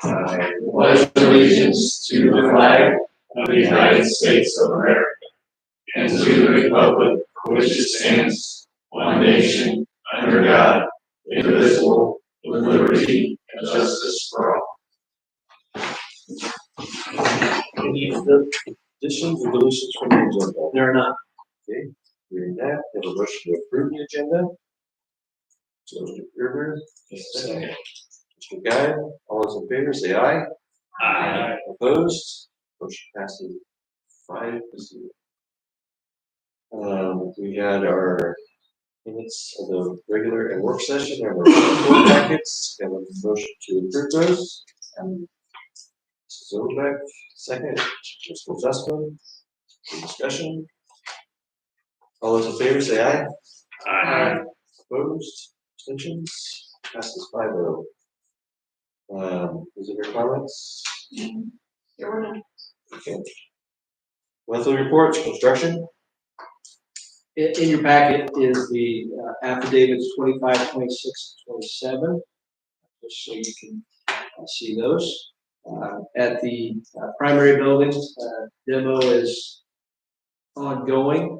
I pledge allegiance to the flag of the United States of America and to the republic for which it stands, one nation, under God, indivisible, with liberty and justice for all. Any additions or deletions from the agenda? There are none. Okay, hearing that, have a motion to approve the agenda. So Mr. Gerber, second. Mr. Guy, all those in favor say aye. Aye. Opposed? Motion passes 5-0. We had our minutes of the regular and work session and our report packets. Have a motion to approve those. Mrs. Overbeck, second. Mr. Zussman, discussion. All those in favor say aye. Aye. Opposed? Abstentions? Passes 5-0. Is there any comments? There were none. Okay. Monthly reports, construction. In your packet is the affidavits 25, 26, 27, just so you can see those. At the primary building, demo is ongoing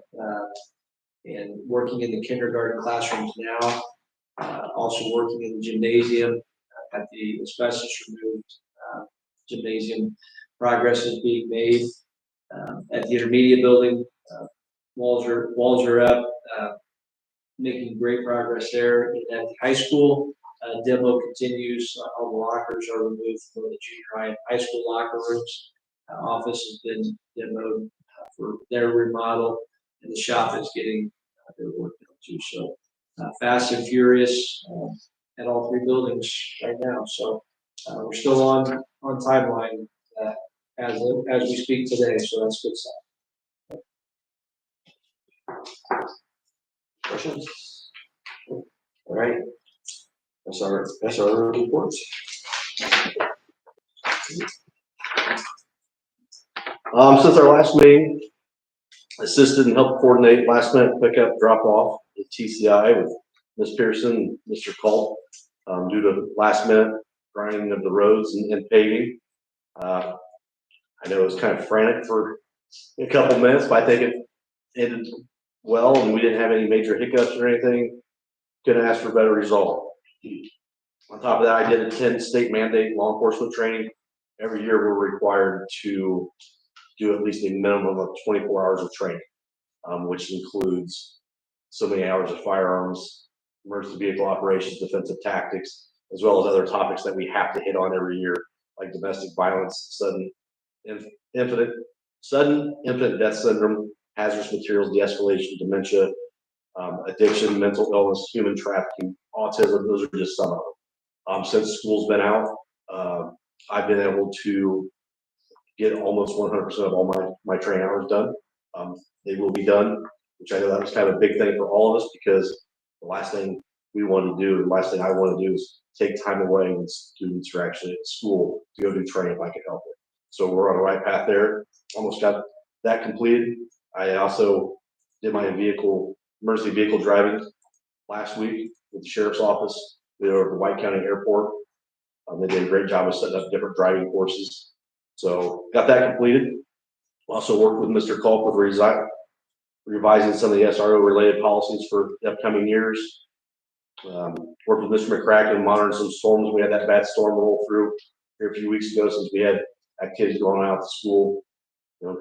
and working in the kindergarten classrooms now. Also working in the gymnasium at the asbestos removed gymnasium. Progress is being made. At the intermediate building, walls are up, making great progress there. And at the high school, demo continues. All the lockers are removed from the junior high and high school locker rooms. Office has been demoed for their remodel, and the shop is getting their work done too. So fast and furious at all three buildings right now. So we're still on timeline as we speak today. So that's good stuff. Questions? All right. That's our reports. Since our last meeting, assisted and helped coordinate last minute pickup drop off at TCI with Ms. Pearson and Mr. Culp due to last minute grinding of the roads and paving. I know it was kind of frantic for a couple minutes, but I think it ended well and we didn't have any major hiccups or anything. Couldn't ask for a better result. On top of that, I did attend state mandate law enforcement training. Every year we're required to do at least a minimum of 24 hours of training, which includes so many hours of firearms, emergency vehicle operations, defensive tactics, as well as other topics that we have to hit on every year, like domestic violence, sudden infant death syndrome, hazardous materials de-escalation, dementia, addiction, mental illness, human trafficking, autism. Those are just some of them. Since school's been out, I've been able to get almost 100% of all my training hours done. They will be done, which I know that was kind of a big thing for all of us because the last thing we want to do, the last thing I want to do is take time away when students are actually at school to go do training if I can help it. So we're on the right path there. Almost got that completed. I also did my emergency vehicle driving last week with the sheriff's office. We were at the White County Airport. They did a great job of setting up different driving courses. So got that completed. Also worked with Mr. Culp with revising some of the SRO related policies for the upcoming years. Worked with Mr. McCracken monitoring some storms. We had that bad storm roll through here a few weeks ago since we had activities going on out to school.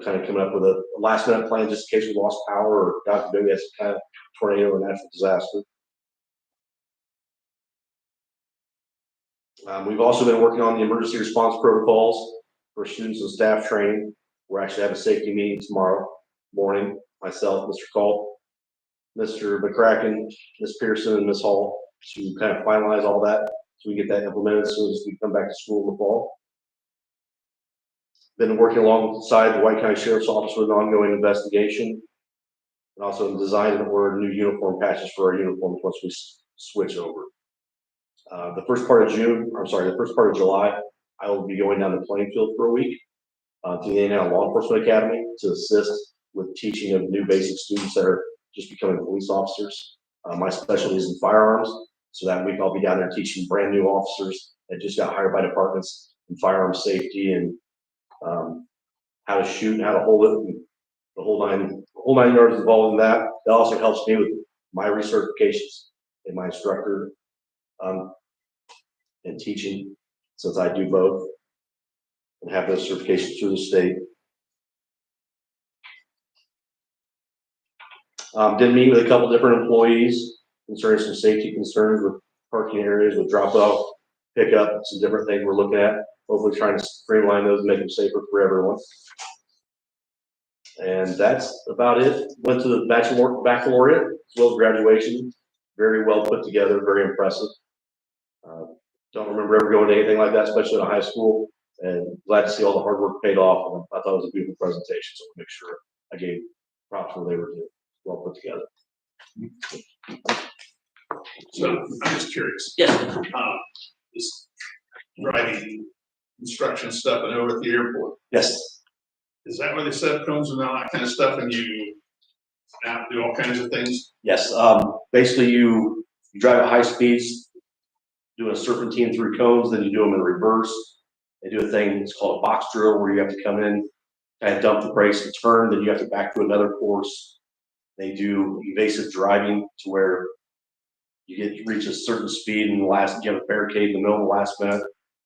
Kind of coming up with a last minute plan just in case we lost power or God forbid we had some kind of tornado or natural disaster. We've also been working on the emergency response protocols for students and staff training. We're actually having a safety meeting tomorrow morning. Myself, Mr. Culp, Mr. McCracken, Ms. Pearson, and Ms. Hall to kind of finalize all that so we get that implemented as soon as we come back to school in the fall. Been working alongside the White County Sheriff's Office with an ongoing investigation, and also design and order new uniform patches for our uniforms once we switch over. The first part of July, I will be going down to Plainfield for a week to the Indiana Law Enforcement Academy to assist with teaching of new basic students that are just becoming police officers. My specialty is in firearms, so that week I'll be down there teaching brand new officers that just got hired by departments and firearm safety and how to shoot and how to hold it, and the whole nine yards involved in that. That also helps me with my recertifications and my instructor and teaching, since I do both and have those certifications through the state. Did meet with a couple different employees concerning some safety concerns with parking areas, with drop off, pickup, some different things we're looking at. Hopefully trying to streamline those and make them safer for everyone. And that's about it. Went to the baccalaureate as well as graduation. Very well put together, very impressive. Don't remember ever going to anything like that, especially in a high school. And glad to see all the hard work paid off. And I thought it was a beautiful presentation, so I'll make sure I gave props where they were due. Well put together. So I'm just curious. Yes. This driving instruction stuff and over at the airport, Yes. is that where they set up cones and all that kind of stuff and you now do all kinds of things? Yes. Basically, you drive at high speeds, do a serpentine through cones, then you do them in reverse. They do a thing, it's called a box drill, where you have to come in, kind of dump the brakes and turn, then you have to back to another course. They do evasive driving to where you reach a certain speed and you have a barricade in the middle of the last minute.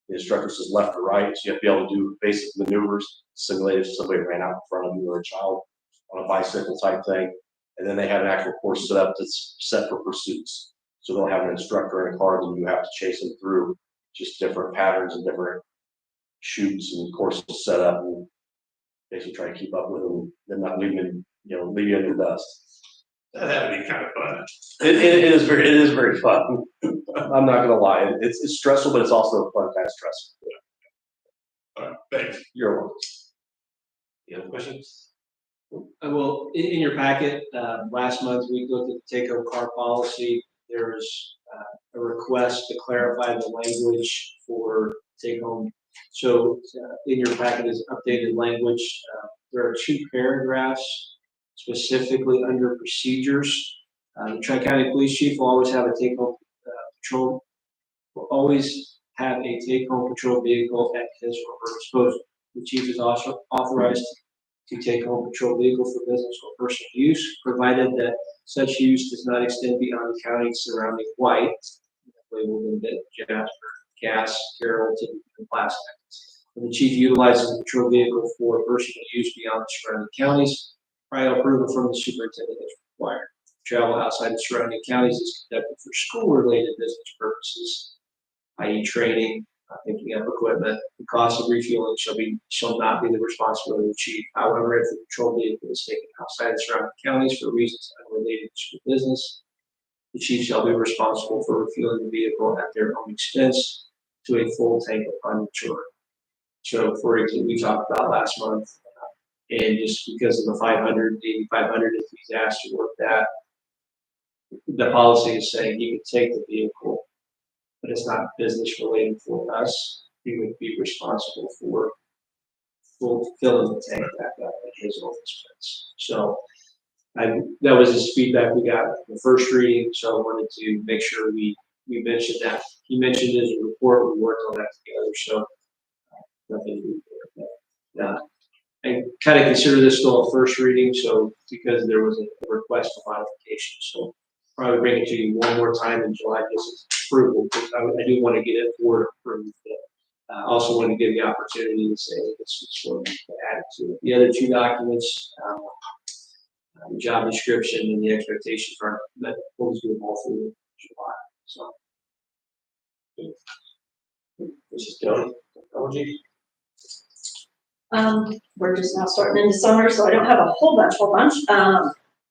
The instructor says left or right, so you have to be able to do basic maneuvers, simulated if somebody ran out in front of you or a child on a bicycle type thing. And then they have an actual course set up that's set for pursuits. So they'll have an instructor in a car that you have to chase them through, just different patterns and different shoots and courses set up, and basically try to keep up with them and not leave them, leave you in the dust. That had to be kind of fun. It is very fun. I'm not gonna lie. It's stressful, but it's also a fun kind of stressful. All right, thanks. You're welcome. Any other questions? Well, in your packet, last month, we looked at the take-home car policy. There was a request to clarify the language for take-home. So in your packet is updated language. There are 2 paragraphs specifically under procedures. The Tri-County Police Chief will always have a take-home patrol, will always have a take-home patrol vehicle at his or her disposal. The chief is also authorized to take home patrol vehicle for business or personal use, provided that such use does not extend beyond the county surrounding White, labeled in Jasper, Cass, Carroll, Tippecanoe, and Placer. When the chief utilizes the patrol vehicle for personal use beyond the surrounding counties, prior approval from the superintendent is required. Travel outside the surrounding counties is conducted for school-related business purposes, i.e. training, picking up equipment. The cost of refueling shall not be the responsibility of the chief. However, if the patrol vehicle is taken outside the surrounding counties for reasons unrelated to school business, the chief shall be responsible for refueling the vehicle at their own expense to a full tank upon maturity. So, for example, we talked about last month, and just because of the 500, the 500, if he's asked to work that, the policy is saying he could take the vehicle, but it's not business related for us. He would be responsible for filling the tank back up at his own expense. So that was his feedback we got in the first reading. So I wanted to make sure we mentioned that. He mentioned it in a report, we worked on that together. So nothing to do. I kind of consider this still a first reading, so because there was a request for modification. So probably bring it to you one more time in July, just approval, because I do want to get it board approved. I also want to give the opportunity to say this is what we add to it. The other 2 documents, the job description and the expectations are that we'll do them all through July. So this is Tony. We're just now starting into summer, so I don't have a whole bunch.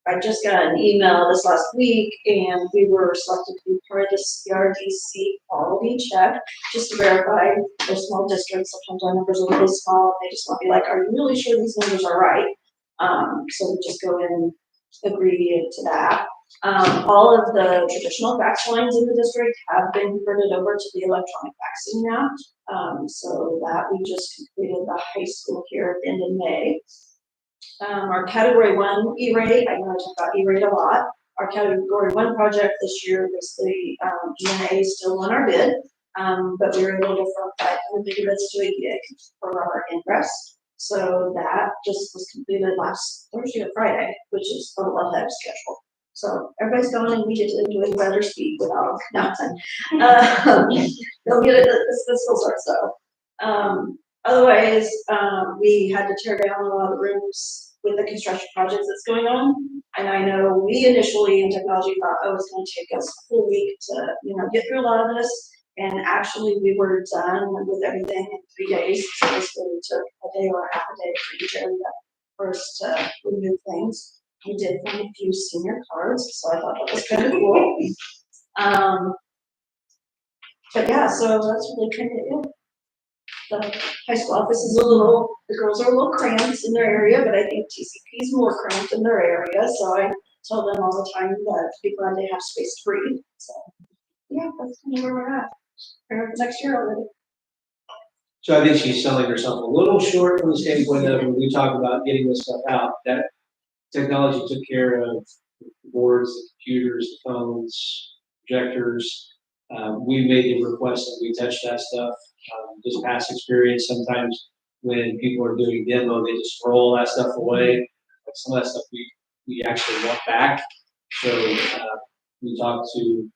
I just got an email this last week, and we were selected to be part of this CRDC quality check, just to verify they're small districts. Sometimes our numbers are really small. They just want to be like, are you really sure these numbers are right? So we just go in and abbreviate to that. All of the traditional fax lines in the district have been converted over to the electronic faxing now. So that we just completed the high school here at the end of May. Our category 1 E-rate, I know I talk about E-rate a lot. Our category 1 project this year was the GNA still won our bid. But we were able to afford 500 gigabits to a gig for our ingress. So that just was completed last Thursday or Friday, which is a little ahead of schedule. So everybody's going and we get to enjoy better speed without nothing. They'll get it this fiscal starts though. Otherwise, we had to tear down a lot of rooms with the construction projects that's going on. And I know we initially in technology thought, oh, it's gonna take us a full week to, get through a lot of this. And actually we were done with everything in 3 days. So it really took a day or a half a day for each area first to remove things. We did find a few senior cards, so I thought that was kind of cool. But yeah, so that's really kind of it. The high school office is the girls are a little cramped in their area, but I think TCP is more cramped in their area, so I tell them all the time that be glad they have space to breathe. So yeah, that's kind of where we're at. For next year already. So I think she's selling herself a little short from the standpoint of when we talk about getting this stuff out, that technology took care of the boards, the computers, the phones, projectors. We made the request that we touch that stuff. Just past experience, sometimes when people are doing demo, they just throw all that stuff away. Like some of that stuff we actually want back. So we talked to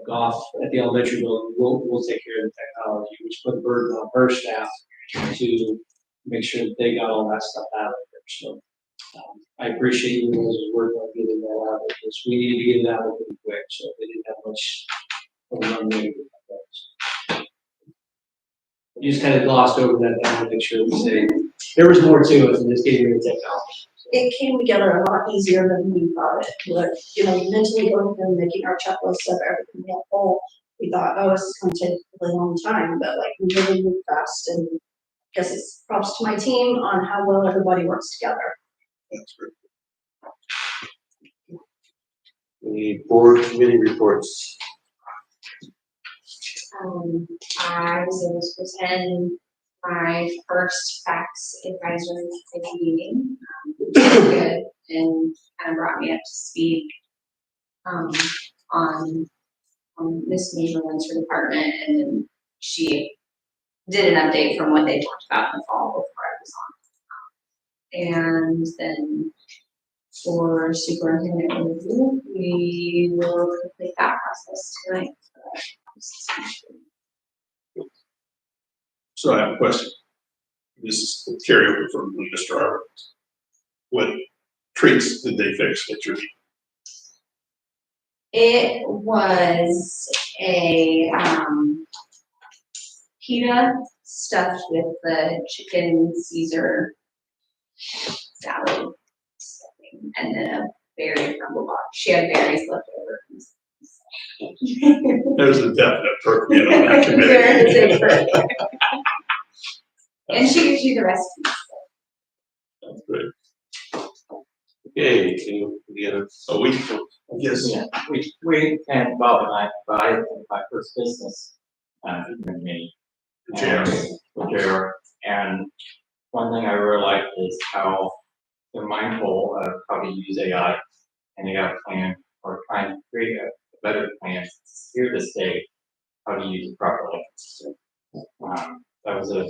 Goff at the elementary building. We'll take care of the technology, which put a burden on her staff to make sure that they got all that stuff out of there. So I appreciate you guys' work on getting that out because we need to get it out really quick. So they didn't have much of a runway. You just kind of glossed over that. I want to make sure we say there was more to it than just getting rid of technology. It came together a lot easier than we thought it would. Mentally going through and making our checklist of everything we had full, we thought, oh, this is going to take a really long time, but like we really moved fast. And I guess it's props to my team on how well everybody works together. That's great. Any board committee reports? I was able to attend my first FACTS advisory committee meeting, which was good and kind of brought me up to speed on Miss Chamberlain's department, and then she did an update from what they talked about in the fall before I was on. And then for superintendent review, we will complete that process tonight. So I have a question. This is the carryover from Mr. Arbor. What treats did they fix at your meeting? It was a pita stuffed with the chicken Caesar salad stuffing, and then a berry crumble box. She had berries left over. There's a definite perk on that committee. There is a perk. And she gives you the recipes. That's great. Okay, any other? So we, yes, Yeah, we and Bob and I, but I think my first business, with me. JR. With JR. And one thing I really like is how they're mindful of how to use AI, and they got a plan or trying to create a better plan to steer the state how to use it properly. So, that was a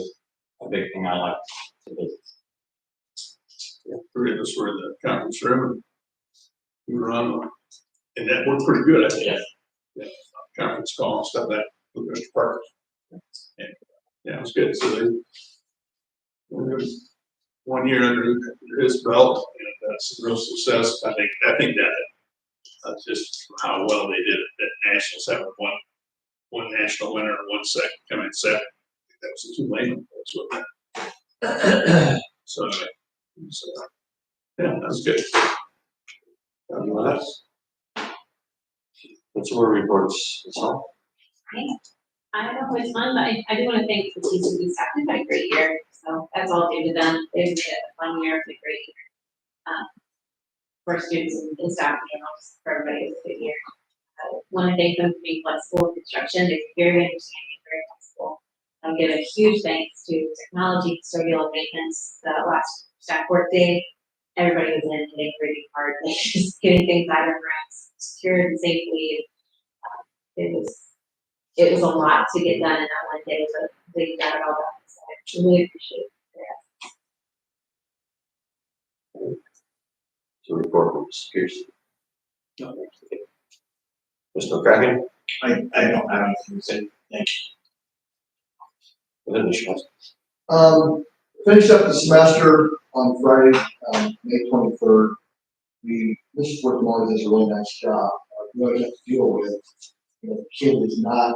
big thing I liked to business. three of us were in the conference room and we were on, and that worked pretty good, I think. Yeah. Conference call and stuff like that with Mr. Parker. And yeah, it was good. So there was 1 year under his belt, and that's a real success. I think that just how well they did it at Nationals, having one national winner and one second coming second. I think that was the Tulane. So yeah, that's good. Anyone else? What's our reports? That's all. I don't know, it's fun, but I do want to thank the TCB staff. They've had a great year, so that's all due to them. They've had a fun year, it's a great year. For students and staff, just for everybody, it's a good year. I want to thank them for being flexible with construction. They're very understanding, very flexible. I'll give a huge thanks to technology, custodial maintenance, the last staff work day. Everybody was in hitting pretty hard, like just getting things out of rooms, secured and safely. It was it was a lot to get done in that one day, but they got it all done. So I really appreciate it. To report from Mr. Pierce. Mr. McCracken? I don't have anything to say. Go ahead, Mr. Johnson. Finished up the semester on Friday, May 23rd. Mrs. Whitmore does a really nice job. You always have to deal with, the kid is not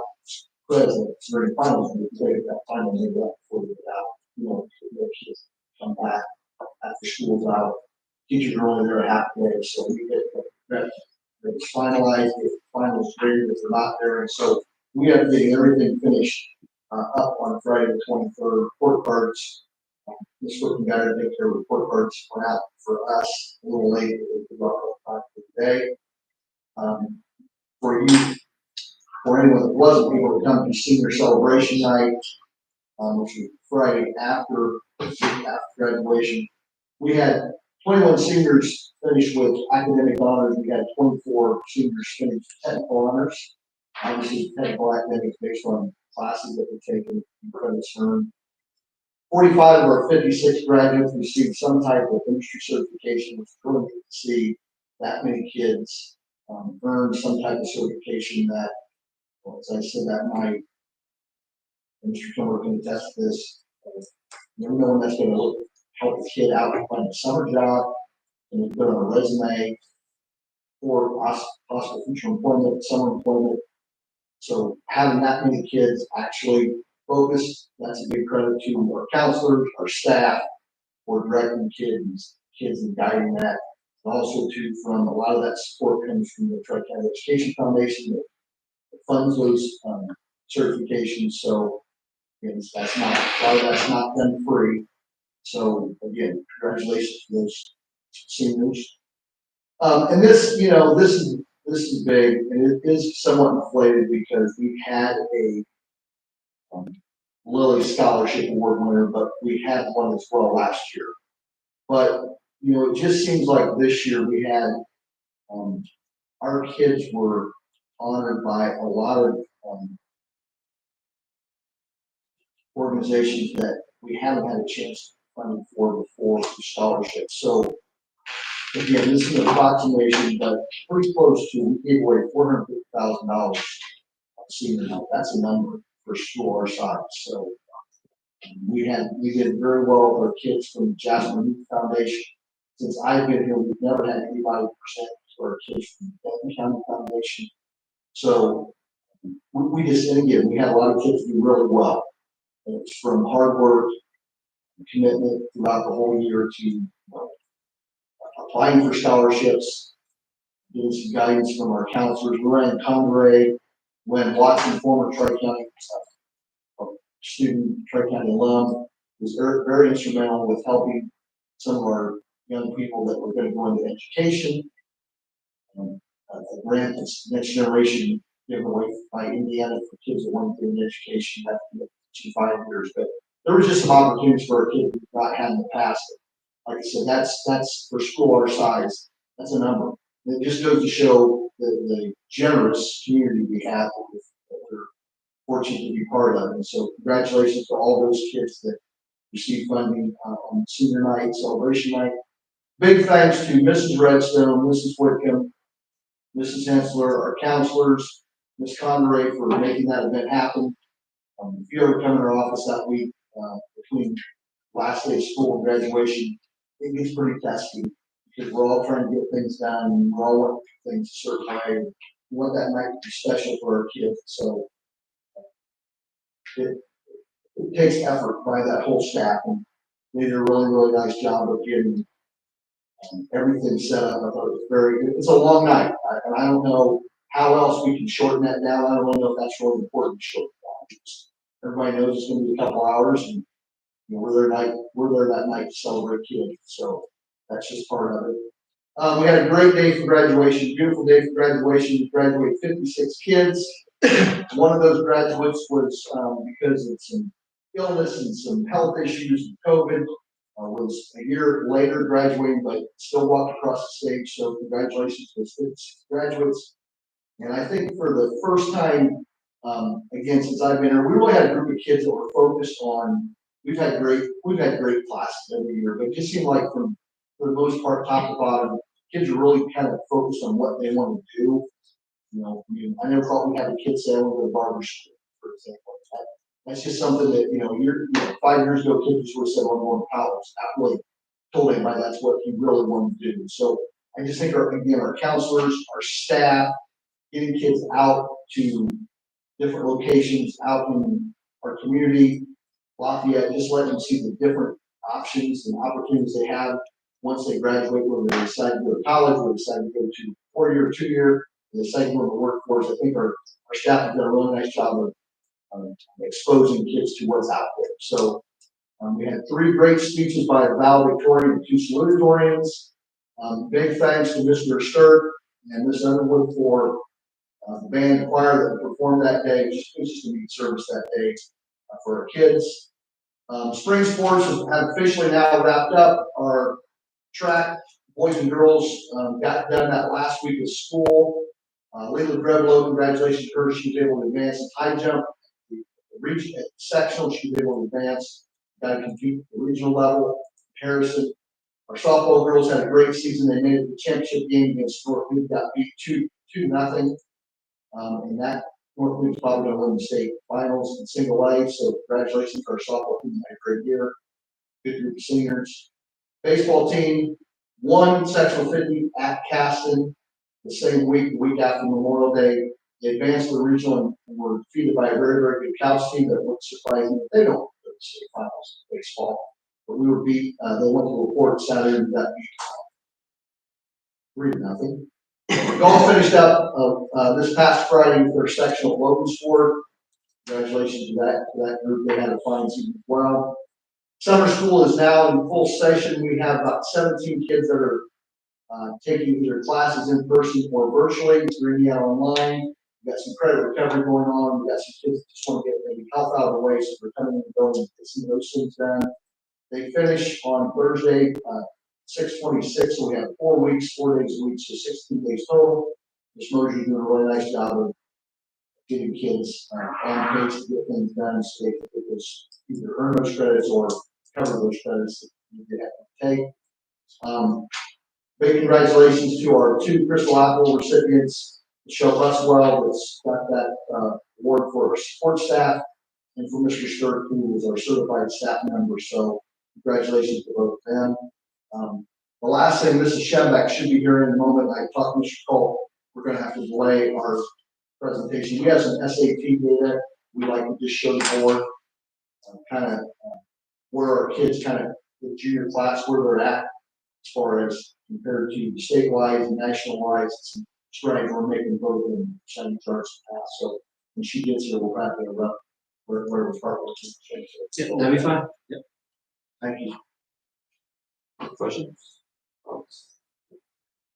present during finals, and we play at that final maybe right before they get out. The kids come back after school's out. Teachers are only there a half day, so we get that it's finalized, the finals graded if they're not there, and so we have to get everything finished up on Friday the 23rd. Report cards. This working guy to take care of report cards went out for us a little late, but they brought up today. For you, for anyone that wasn't able to come to senior celebration night, which was Friday after graduation, we had 21 seniors finish with academic honors. We had 24 seniors finish with technical honors. Obviously, technical academics based on classes that were taken and credits earned. 45 of our 56 graduates received some type of industry certification, which is really good to see that many kids earn some type of certification that, well, as I said, that might, and Mr. Kilmer can attest to this, never know when that's going to help the kid out to find a summer job, and put on a resume, or possible future employment, summer employment. So having that many kids actually focused, that's a big credit to our counselors, our staff, for directing kids and guiding that. And also too, from a lot of that support comes from the Tri-County Education Foundation that funds those certifications. So again, that's not, a lot of that's not done free. So again, congratulations to those seniors. And this, this is big, and it is somewhat inflated because we had a Lilly Scholarship Award winner, but we had one as well last year. But, it just seems like this year we had, our kids were honored by a lot of organizations that we haven't had a chance to fund for before for scholarships. So, again, this is an approximation, but pretty close to, we gave away $450,000 senior night. That's a number for a school our size. So we did very well with our kids from Jasper Youth Foundation. Since I've been here, we've never had anybody present to our kids from the Benton County Foundation. So we just, and again, we had a lot of kids do really well. And it's from hard work, commitment throughout the whole year to applying for scholarships, getting some guidance from our counselors. Lorraine Conray, Gwen Watson, former Tri-County student, Tri-County alum, was very, very instrumental with helping some of our young people that were going to go into education. A grant that's Next Generation given away by Indiana for kids that want to get an education after 5 years. But there was just some opportunities for our kids we've not had in the past. Like I said, that's for school our size. That's a number. And it just goes to show the generous community we have that we're fortunate to be part of. And so congratulations to all those kids that received funding on senior night, celebration night. Big thanks to Mrs. Redstone, Mrs. Whitcomb, Mrs. Hensler, our counselors, Ms. Conray for making that event happen. If you ever come in our office that week between last day of school and graduation, it gets pretty testy because we're all trying to get things done and we're all want things a certain way. We want that night to be special for our kids. So it takes effort by that whole staff, and they did a really, really nice job of getting everything set up. I thought it was it's a long night, and I don't know how else we can shorten that down. I don't really know if that's really important to shorten it down. Everybody knows it's going to be a couple hours, and we're there that night to celebrate kids. So that's just part of it. We had a great day for graduation, beautiful day for graduation. We graduated 56 kids. One of those graduates was because of some illness and some health issues and COVID, was a year later graduating, but still walked across the stage. So congratulations to those 56 graduates. And I think for the first time Again, since I've been here, we really had a group of kids that were focused on, we've had great classes every year, but it just seemed like for the most part, top to bottom, kids are really kind of focused on what they want to do. You know, I never thought we had a kid say, I want to go to barber school, for example. That's just something that, 5 years ago, kids just would have said, well, I'm going to college. Not really told anybody that's what you really want to do. So I just think our counselors, our staff, getting kids out to different locations out in our community, Lafayette, just letting them see the different options and opportunities they have once they graduate, whether they decide to go to college, or decide to go to 4-year, 2-year, and decide to go to the workforce. I think our staff have done a really nice job of exposing kids to what's out there. So we had 3 great speeches by a valedictorian and 2 salutatorians. Big thanks to Mr. Sturt and Ms. Underwood for the band choir that performed that day. It was just a neat service that day for our kids. Spring sports have officially now wrapped up. Our track, boys and girls, got done that last week of school. Layla Greblo, congratulations to her. She was able to advance in high jump. The region sectional, she was able to advance, got to compete at the regional level. Harrison. Our softball girls had a great season. They made it to the championship game against North Lee, got beat 2-0. And that North Lee's probably going to win the state finals in single A. So congratulations to our softball team. Had a great year. Good group of seniors. Baseball team won sectional 50 at Caston the same week, the week after Memorial Day. They advanced to the regional and were defeated by a very, very good Couch team that looked surprising. They don't go to the state finals in baseball. But we were beat. They went to the court Saturday and got beat 3-0. Golf finished up this past Friday with their sectional Logansport. Congratulations to that group. They had a fine season as well. Summer school is now in full session. We have about 17 kids that are taking their classes in person or virtually through Indiana Online. We've got some credit recovery going on. We've got some kids that just want to get maybe health out of the way, so we're coming in the building to see those things done. They finish on Thursday, 6/26, so we have 4 weeks, 4 days a week, so 16 days total. Ms. Mosier's doing a really nice job of getting kids on pace to get things done, so they can get those, either earn those credits or cover those credits that they have to take. Big congratulations to our 2 Crystal Apple recipients, Michelle Buswell, that's got that award for our support staff, and for Mr. Sturt, who is our certified staff member. So congratulations to both of them. The last thing, Mrs. Schembeck should be here in a moment. I talked to Mr. Cole. We're going to have to delay our presentation. We have some SAT data we'd like to just show the board, where our kids the junior class, where they're at as far as compared to statewide and national-wise. Some strides we're making both in percentage charts and pass. So when she gets here, we'll wrap it up where we're starting to. Yeah, that'd be fine. Yep. Thank you. Questions? All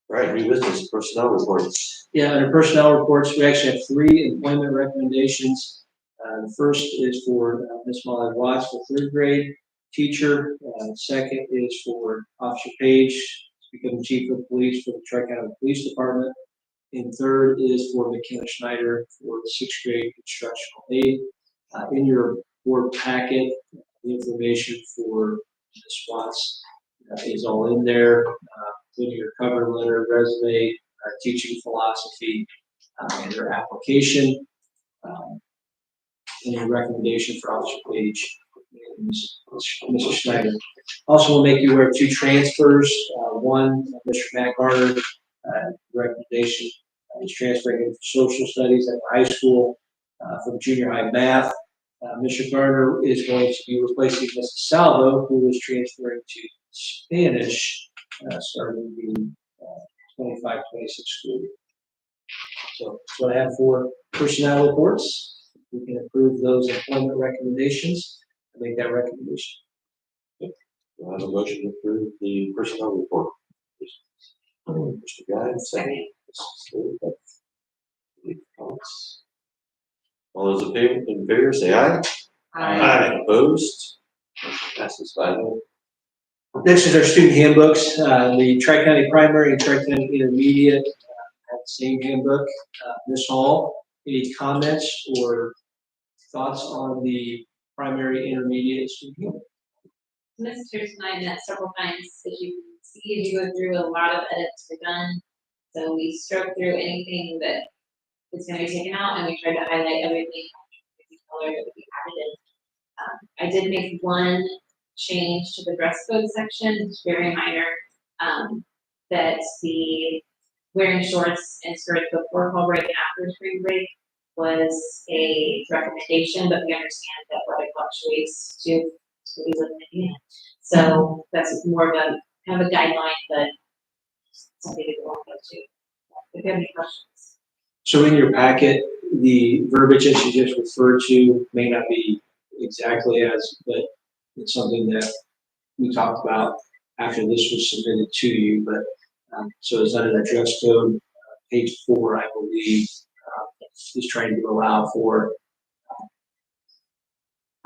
right, new business, personnel reports. Yeah, under personnel reports, we actually have 3 employment recommendations. The first is for Ms. Molly Watts for 3rd grade teacher. Second is for Officer Page to become chief of police for the Tri-County Police Department. And third is for McKenna Schneider for the 6th grade instructional aide. In your board packet, the information for Ms. Watts is all in there, including your cover letter, resume, teaching philosophy, and your application, and your recommendation for Officer Page and Mr. Schneider. Also, will make you aware of 2 transfers. One, Mr. Matt Garner, recommendation is transferring into social studies at the high school from junior high math. Mr. Garner is going to be replacing Mrs. Salvo, who is transferring to Spanish starting the 25-26 school year. So that's what I have for personnel reports. We can approve those employment recommendations and make that recommendation. Do I have a motion to approve the personnel report? Mr. Guy, second. All those in favor say aye. Aye. Opposed? Passes 5-0. Next is our student handbooks. The Tri-County Primary and Tri-County Intermediate have the same handbook. Ms. Hall Any comments or thoughts on the primary, intermediate student? Ms. Pearson and I met several times, as you can see, as you go through, a lot of edits were done. So we stroked through anything that was gonna be taken out, and we tried to highlight everything, every color that we added in. I did make one change to the dress code section, it's very minor, that the wearing shorts and skirts before fall break and after spring break was a recommendation, but we understand that weather fluctuates too, so we live in Indiana. So that's more of a, kind of a guideline, but something to go on with too. If you have any questions. So in your packet, the verbiage that you just referred to may not be exactly as, but it's something that we talked about after this was submitted to you, but, so it's under that dress code, page 4, I believe, is trying to allow for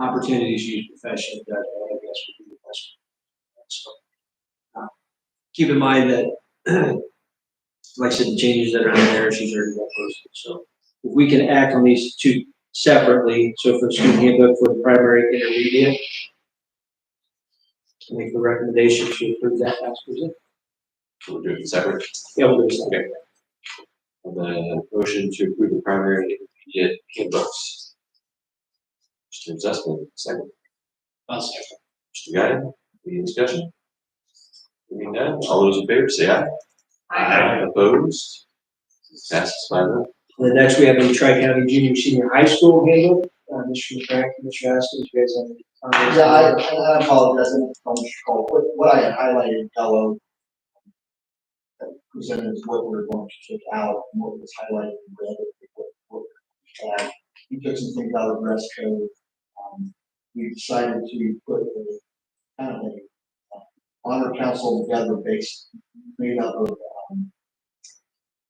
opportunities to use profession, that I guess would be the best. So, keep in mind that, like I said, the changes that are in there, she's already got posted, so if we can act on these two separately, so for the student handbook for the primary, intermediate, make the recommendation to approve that as presented. So we'll do it separate. Yeah, we'll do a second. Okay. And then motion to approve the primary and intermediate handbooks. Mr. Zussman, second. I'll second. Mr. Guy, any discussion? Hearing none, all those in favor say aye. Aye. Opposed? Passes 5-0. And then next we have the Tri-County Junior Senior High School handbook, Mr. McCracken, Mr. Haskins, you guys have any comments? Yeah, I apologize, I didn't know Mr. Cole, what I had highlighted in yellow presented is what we're going to take out, and what was highlighted in red, what we had. We took some things out of the dress code. We decided to put a kind of a honor council together based, made up of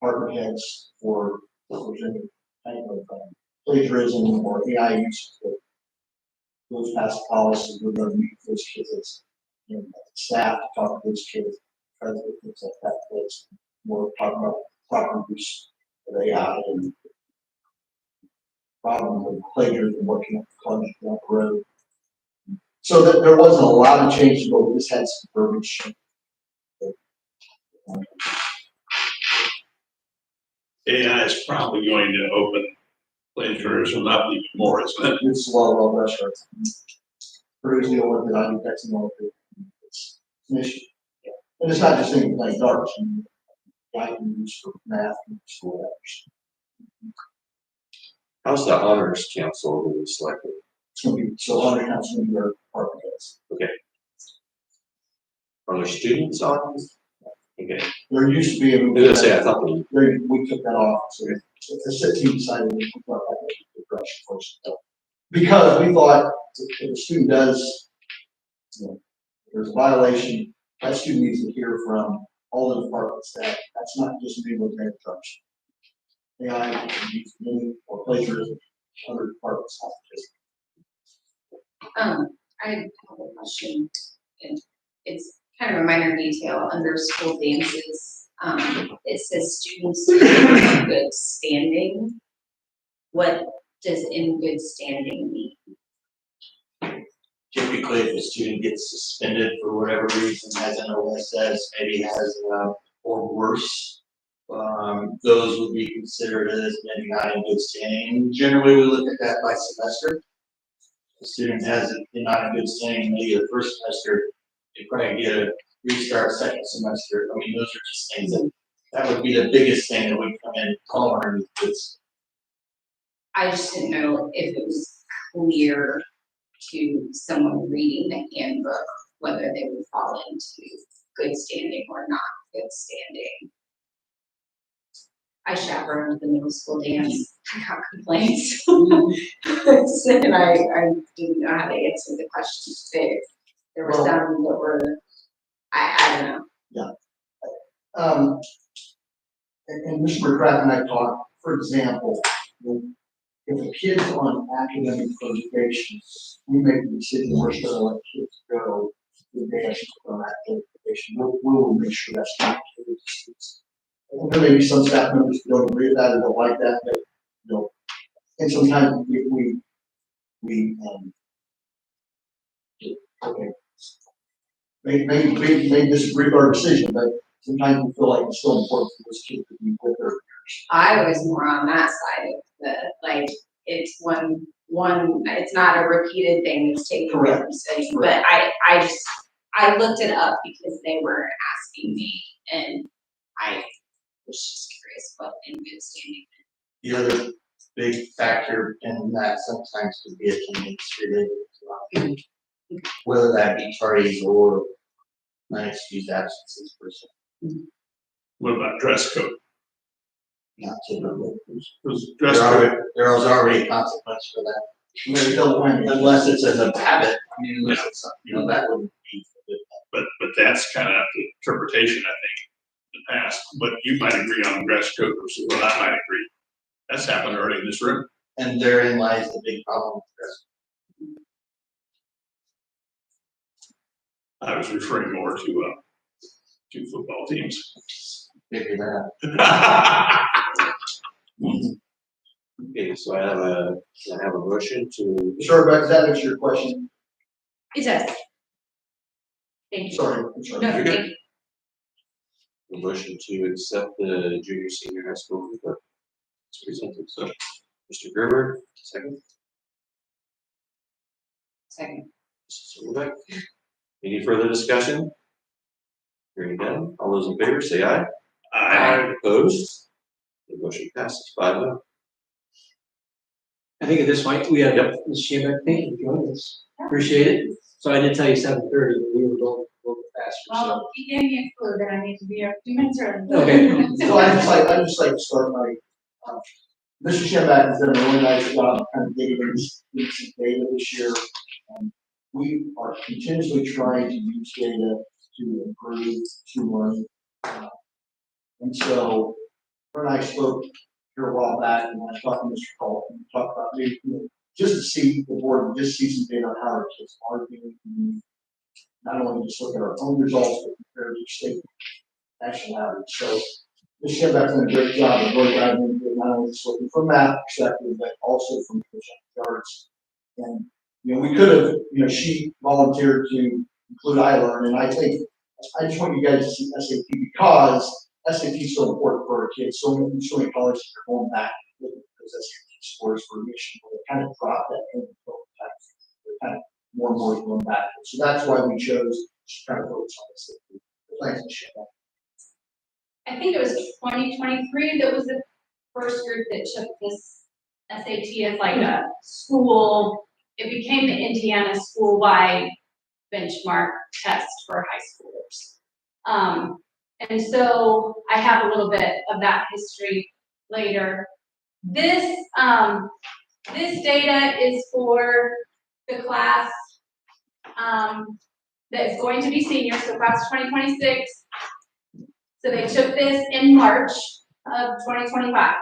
department heads for any type of plagiarism or AI use that goes past policy. We're going to meet with those kids and staff to talk to those kids, try to get things like that place. More talk about proper use of AI and problems with plagiarism working up the college down the road. So that there wasn't a lot of change, but we just had some verbiage. AI is probably going to open plagiarism up even more, isn't it? It's a lot of restaurants. Purdue's deal with it, I do texting all of it. It's an issue. And it's not just things like darts, and I can use for math and school hours. How's the honors council will be selected? It's gonna be, so honor council will be our department heads. Are there students on? Okay. There used to be, I say, I thought we, we took that off, so the city team decided we took that direction first. Because we thought if a student does, you know, there's a violation, that student needs to hear from all the departments that that's not just me with their instruction. AI can use me or plagiarism, other departments have to just. I have a question, and it's kind of a minor detail under school dances. It says students in good standing. What does in good standing mean? Typically, if a student gets suspended for whatever reason, as an OSS, maybe has, or worse, those would be considered as maybe not in good standing. Generally, we look at that by semester. The student has it not in good standing, maybe the first semester, they probably get a restart second semester. I mean, those are just things that would be the biggest thing that would come in all underneath this. I just didn't know if it was clear to someone reading the handbook whether they would fall into good standing or not good standing. I chaperoned the middle school dance. I got complaints. And I didn't know how to answer the questions there were some that were, I don't know. And Mr. McCracken and I talked, for example, if a kid's on academic probation, we make the decision where should I let kids go if they have to go on academic probation. We will make sure that's not the case. And there may be some staff members who don't agree with that or don't like that, but And sometimes okay. Maybe disagree with our decision, but sometimes we feel like it's still important for those kids to be with their peers. I was more on that side of the, like, it's one, it's not a repeated thing, it's taken Correct. from studying, but I looked it up because they were asking me, and I was just curious what in good standing. The other big factor in that sometimes could be attendance related to whether that be tardies or unexcused absences per se. What about dress code? Not typically. Because dress code, There was already a consequence for that. Maybe double whammy. Unless it's as a habit, I mean, unless it's, that wouldn't be. but that's kind of interpretation, I think, in the past. But you might agree on dress code versus what I might agree. That's happened already in this room. And therein lies the big problem with dress. I was referring more to football teams. Figure that. Okay, so I have a motion to, Sure, Rebecca, that answers your question. It does. Thank you. Sorry, I'm sorry. No, You're good. thank you. a motion to accept the junior senior high school report. It's presented, so, Mr. Gerber, second. Second. Mrs. Overbeck. Any further discussion? Hearing none, all those in favor say aye. Opposed? The motion passes 5-0. I think at this point, we have Ms. Shebeck, thank you for joining us. Appreciate it. So I did tell you 7:30, but we were going a little faster, so. Well, he gave me a clue that I need to be a few minutes early. Okay. So I just like to start by, Mr. Shebeck has done a really nice job kind of getting into some data this year. We are continuously trying to use data to improve, to learn. And so, her and I spoke here a while back, and I was talking to Mr. Cole, and we talked about maybe, just to see the board, just see some data on how our kids are doing. Not only just look at our own results, but compare to state national average. So, Ms. Shebeck's done a great job of really diving into it, not only just looking from math perspective, but also from yards. And, we could have, she volunteered to include iLearn, and I think, I just want you guys to see SAT because SAT is so important for our kids. So many colleges are going back with those SAT scores for admission, but they kind of drop that in the they're kind of more and more going back. So that's why we chose to kind of focus on SAT. Thanks, Michelle. I think it was 2023 that was the first group that took this SAT as like a school. It became the Indiana school-wide benchmark test for high schoolers. And so I have a little bit of that history later. This data is for the class that is going to be senior, so class 2026. So they took this in March of 2025.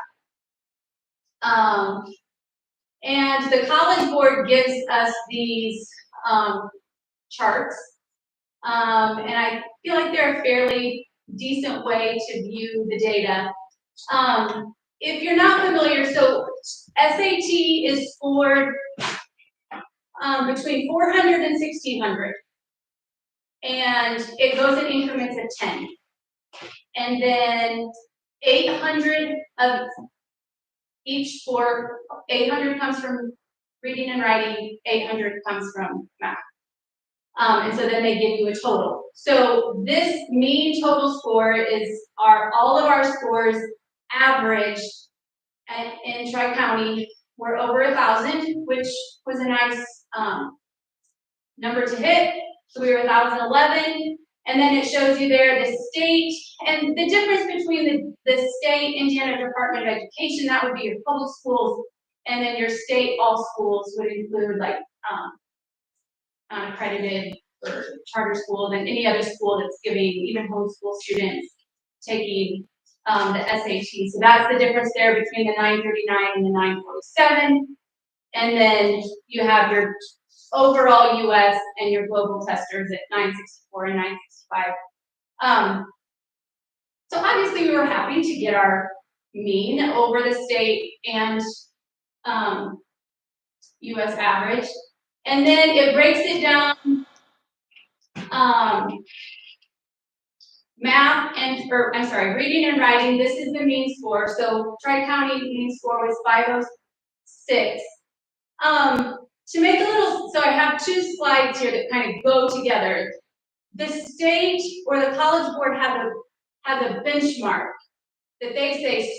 And the College Board gives us these charts. And I feel like they're a fairly decent way to view the data. If you're not familiar, so SAT is scored between 400 and 1600. And it goes in increments of 10. And then 800 of each score, 800 comes from reading and writing, 800 comes from math. And so then they give you a total. So this mean total score is all of our scores averaged in Tri-County were over 1,000, which was a nice number to hit. So we were 1,011. And then it shows you there the state, and the difference between the state Indiana Department of Education, that would be your public schools, and then your state all schools would include like unaccredited or charter schools and any other school that's giving even homeschool students taking the SAT. So that's the difference there between the 939 and the 947. And then you have your overall US and your global testers at 964 and 965. So obviously we were happy to get our mean over the state and US average. And then it breaks it down, math and, or I'm sorry, reading and writing, this is the mean score. So Tri-County mean score was 506. To make a little, so I have two slides here that kind of go together. The state or the College Board have a benchmark that they say,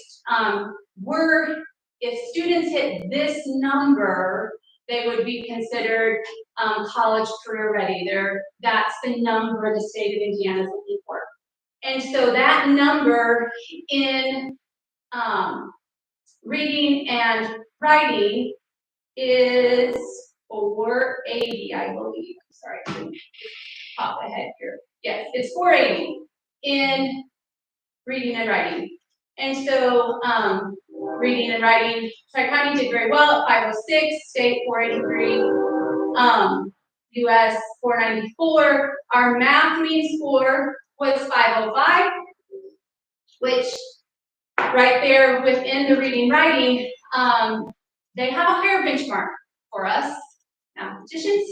if students hit this number, they would be considered college career ready. That's the number the state of Indiana is looking for. And so that number in reading and writing is 480, I believe. Sorry, I didn't pop ahead here. Yes, it's 480 in reading and writing. And so reading and writing, Tri-County did very well at 506, state 483, US 494. Our math mean score was 505, which right there within the reading writing, they have a higher benchmark for us, mathematicians.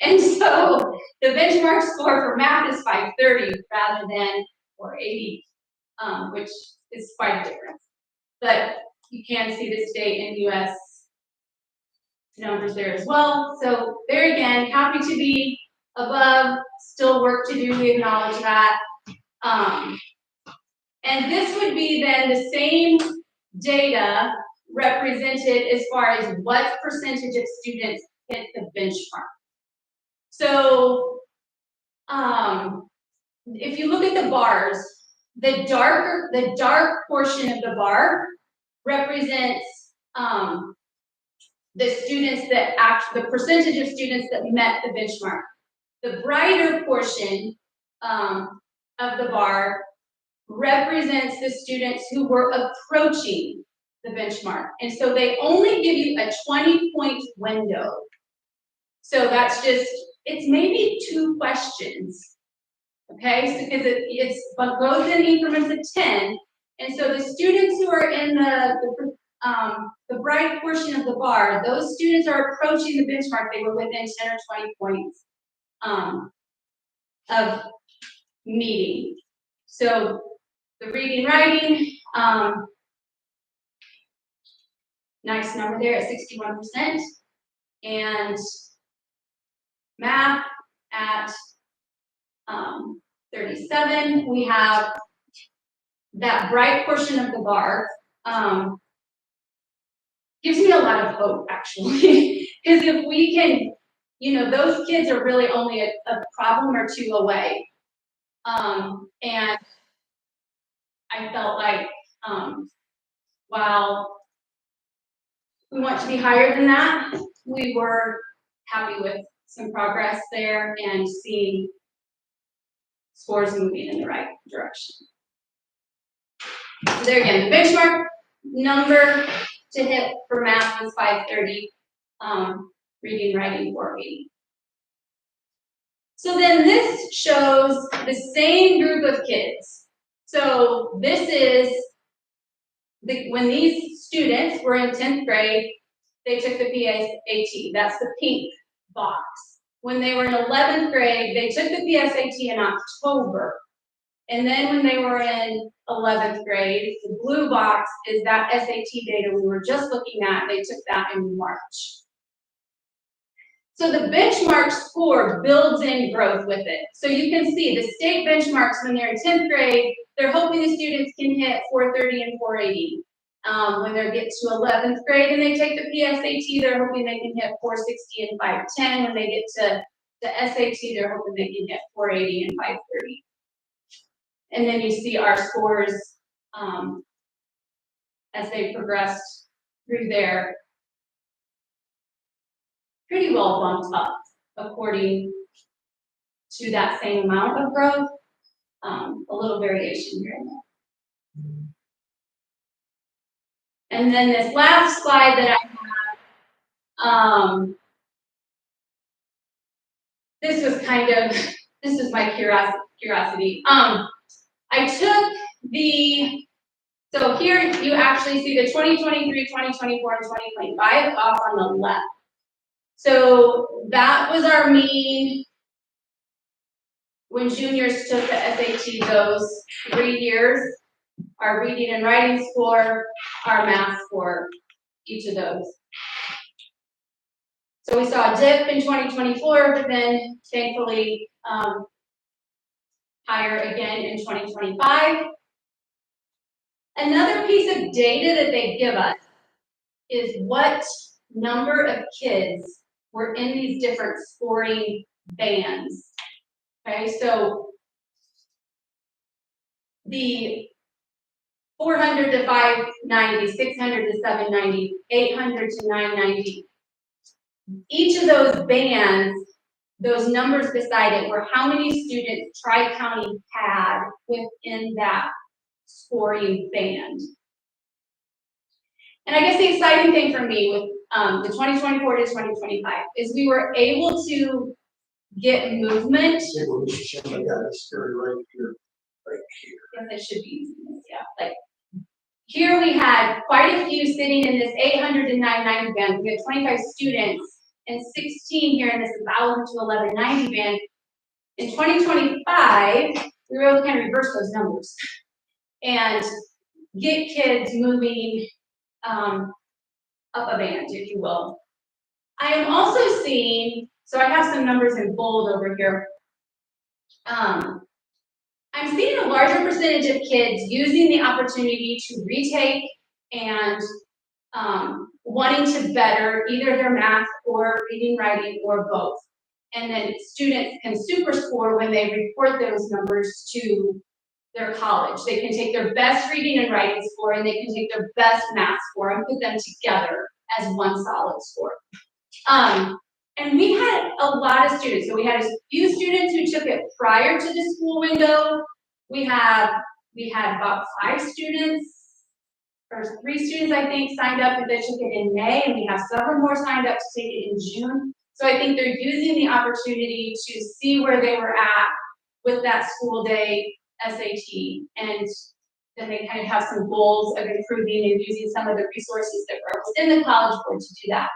And so the benchmark score for math is 530 rather than 480, which is quite a difference. But you can see the state and US numbers there as well. So there again, happy to be above, still work to do, we acknowledge that. And this would be then the same data represented as far as what percentage of students hit the benchmark. So if you look at the bars, the dark portion of the bar represents the students that the percentage of students that met the benchmark. The brighter portion of the bar represents the students who were approaching the benchmark. And so they only give you a 20-point window. So that's just, it's maybe 2 questions. Okay, so because it goes in increments of 10. And so the students who are in the bright portion of the bar, those students are approaching the benchmark. They were within 10 or 20 points of meeting. So the reading, writing, nice number there at 61%. And math at 37. We have that bright portion of the bar. Gives me a lot of hope, actually, because if we can, those kids are really only a problem or 2 away. And I felt like, while we want to be higher than that, we were happy with some progress there and seeing scores moving in the right direction. So there again, the benchmark number to hit for math was 530, reading, writing 480. So then this shows the same group of kids. So this is when these students were in 10th grade, they took the PSAT. That's the pink box. When they were in 11th grade, they took the PSAT in October. And then when they were in 11th grade, the blue box is that SAT data we were just looking at. They took that in March. So the benchmark score builds in growth with it. So you can see the state benchmarks when they're in 10th grade, they're hoping the students can hit 430 and 480. When they get to 11th grade and they take the PSAT, they're hoping they can hit 460 and 510. When they get to the SAT, they're hoping they can hit 480 and 530. And then you see our scores as they progressed through there, pretty well bumped up according to that same amount of growth. A little variation here and there. And then this last slide that I have, this was my curiosity. I took the So here you actually see the 2023, 2024, and 2025 off on the left. So that was our mean when juniors took the SAT those 3 years, our reading and writing score, our math score, each of those. So we saw a dip in 2024, but then thankfully higher again in 2025. Another piece of data that they give us is what number of kids were in these different scoring bands. Okay, so the 400 to 590, 600 to 790, 800 to 990. Each of those bands, those numbers beside it, were how many students Tri-County had within that scoring band. And I guess the exciting thing for me with the 2024 to 2025 is we were able to get movement. Say, well, we should show you guys very right here, right here. Yes, it should be easy, yeah. Like here we had quite a few sitting in this 800 to 990 band. We had 25 students and 16 here in this 1,000 to 1190 band. In 2025, we were able to kind of reverse those numbers and get kids moving up a band, if you will. I am also seeing, so I have some numbers in bold over here. I'm seeing a larger percentage of kids using the opportunity to retake and wanting to better either their math or reading, writing, or both. And then students can super score when they report those numbers to their college. They can take their best reading and writing score and they can take their best math score and put them together as one solid score. And we had a lot of students. So we had a few students who took it prior to the school window. We had about 5 students, or 3 students, I think, signed up, but they took it in May, and we have several more signed up to take it in June. So I think they're using the opportunity to see where they were at with that school day SAT, and then they kind of have some goals of improving and using some of the resources that are within the College Board to do that.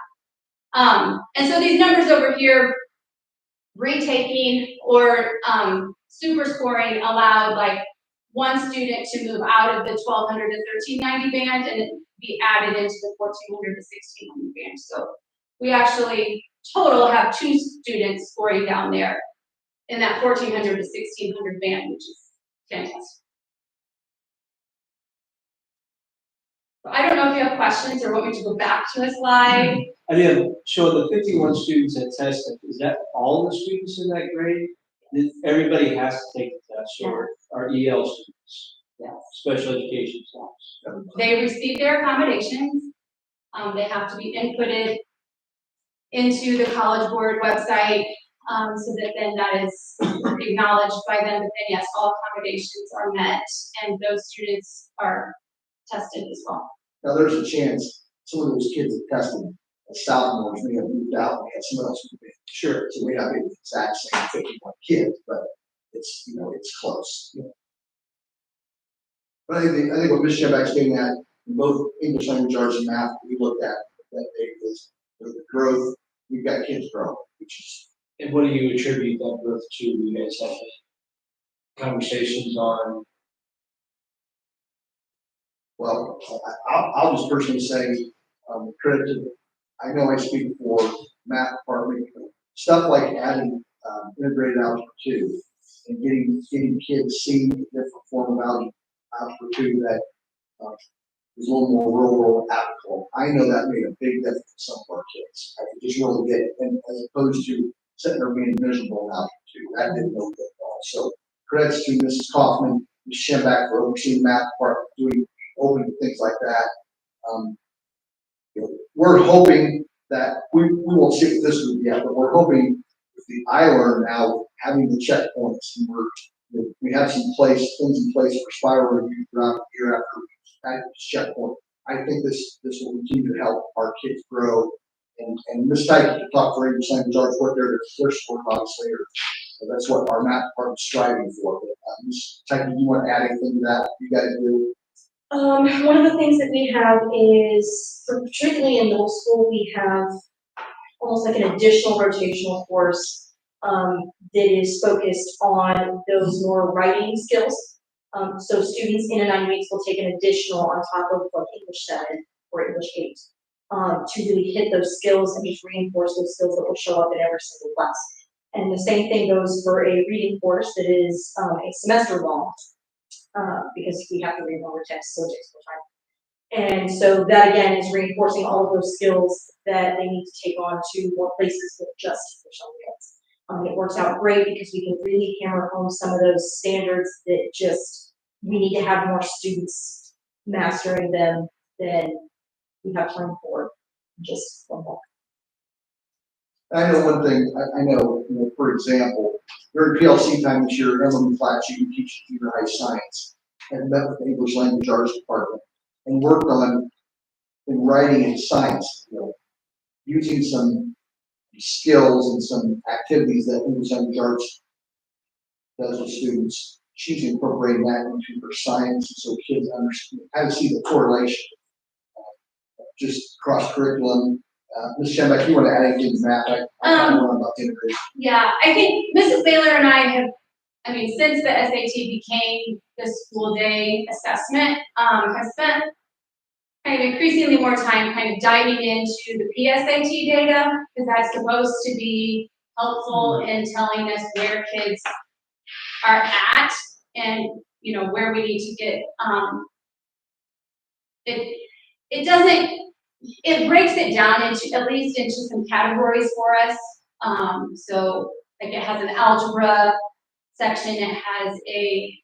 And so these numbers over here, retaking or super scoring allowed like one student to move out of the 1200 to 1390 band and be added into the 1400 to 1600 band. So we actually total have 2 students scoring down there in that 1400 to 1600 band, which is fantastic. I don't know if you have questions or want me to go back to a slide. I mean, so the 51 students that tested, is that all the students in that grade? Everybody has to take the test, or are EL students? Yes. Special education students? They receive their accommodations. They have to be inputted into the College Board website so that then that is acknowledged by them. But then yes, all accommodations are met and those students are tested as well. Now, there's a chance some of those kids that tested as sophomores may have moved out and had someone else move in. Sure. So we not be the exact same 51 kids, but it's, you know, it's close. But I think what Ms. Schembeck's getting at, in both English language arts and math, we looked at that data is the growth. We've got kids growing, which is. And what do you attribute that growth to? You guys have conversations on? Well, I'll just personally say, credit to, I know I speak for math department, stuff like adding integrated algebra 2 and getting kids seeing the different form of algebra 2 that is a little more rural applicable. I know that made a big difference for some of our kids. I could just really get it, and as opposed to sitting there being miserable in algebra 2. That didn't know good at all. So credits to Mrs. Kaufman, Ms. Schembeck for overseeing the math department, doing open things like that. You know, we're hoping that we won't see what this group yet, but we're hoping with the iLearn now having the checkpoints, and we have some things in place for spiral review throughout the year after that checkpoint. I think this will continue to help our kids grow. And Ms. Tyke can talk for English language arts, what their sport obviously, so that's what our math department's striving for. But Ms. Tyke, do you want to add anything to that? You guys do. One of the things that we have is, particularly in middle school, we have almost like an additional rotational course that is focused on those more writing skills. So students in a 9 weeks will take an additional on top of like English 7 or English 8 to really hit those skills and just reinforce those skills that will show up in every single class. And the same thing goes for a reading course that is a semester long, because we have to read longer texts, so it takes more time. And so that again is reinforcing all of those skills that they need to take on to more places with just English on the it works out great because we can really hammer home some of those standards that just, we need to have more students mastering them than we have time for just one more. I know one thing, I know, for example, during PLC time this year, Emily Flash, you can teach junior high science, and met with the English Language Arts Department and worked on in writing and science, using some skills and some activities that English Language Arts does with students. She's incorporating that into her science so kids understand, kind of see the correlation, just cross curriculum. Ms. Schembeck, you want to add anything to that? I don't know about the integration. Yeah, I think Mrs. Baylor and I have, since the SAT became the school day assessment, have spent kind of increasingly more time kind of diving into the PSAT data, because that's supposed to be helpful in telling us where kids are at and, where we need to get, it breaks it down into, at least into some categories for us. So like it has an algebra section, it has a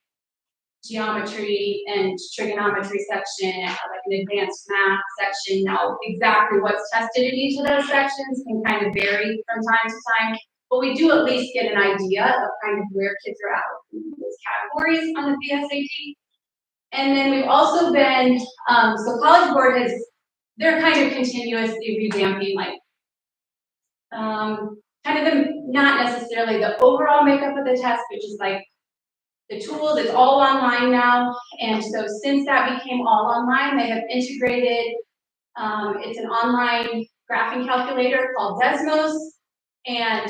geometry and trigonometry section, it has like an advanced math section. Now, exactly what's tested in each of those sections can kind of vary from time to time, but we do at least get an idea of kind of where kids are at in those categories on the PSAT. And then we've also been, so College Board they're kind of continuously revamping, like, kind of not necessarily the overall makeup of the test, but just like the tools. It's all online now. And so since that became all online, they have integrated, it's an online graphing calculator called Desmos. And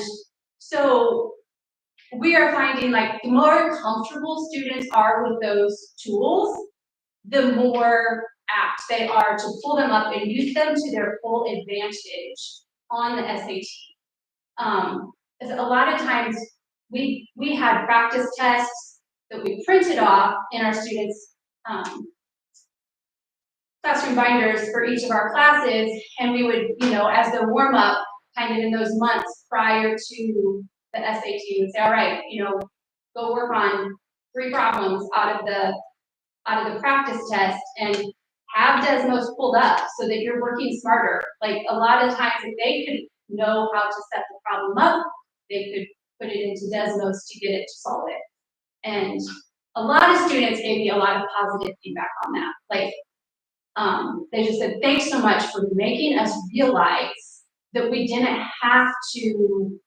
so we are finding like the more comfortable students are with those tools, the more apt they are to pull them up and use them to their full advantage on the SAT. As a lot of times we had practice tests that we printed off in our students' classroom binders for each of our classes, and we would, as the warm up, kind of in those months prior to the SAT, we would say, all right, go work on 3 problems out of the practice test and have Desmos pulled up so that you're working smarter. Like a lot of times if they could know how to set the problem up, they could put it into Desmos to get it to solve it. And a lot of students gave me a lot of positive feedback on that. Like, they just said, thanks so much for making us realize that we didn't have to,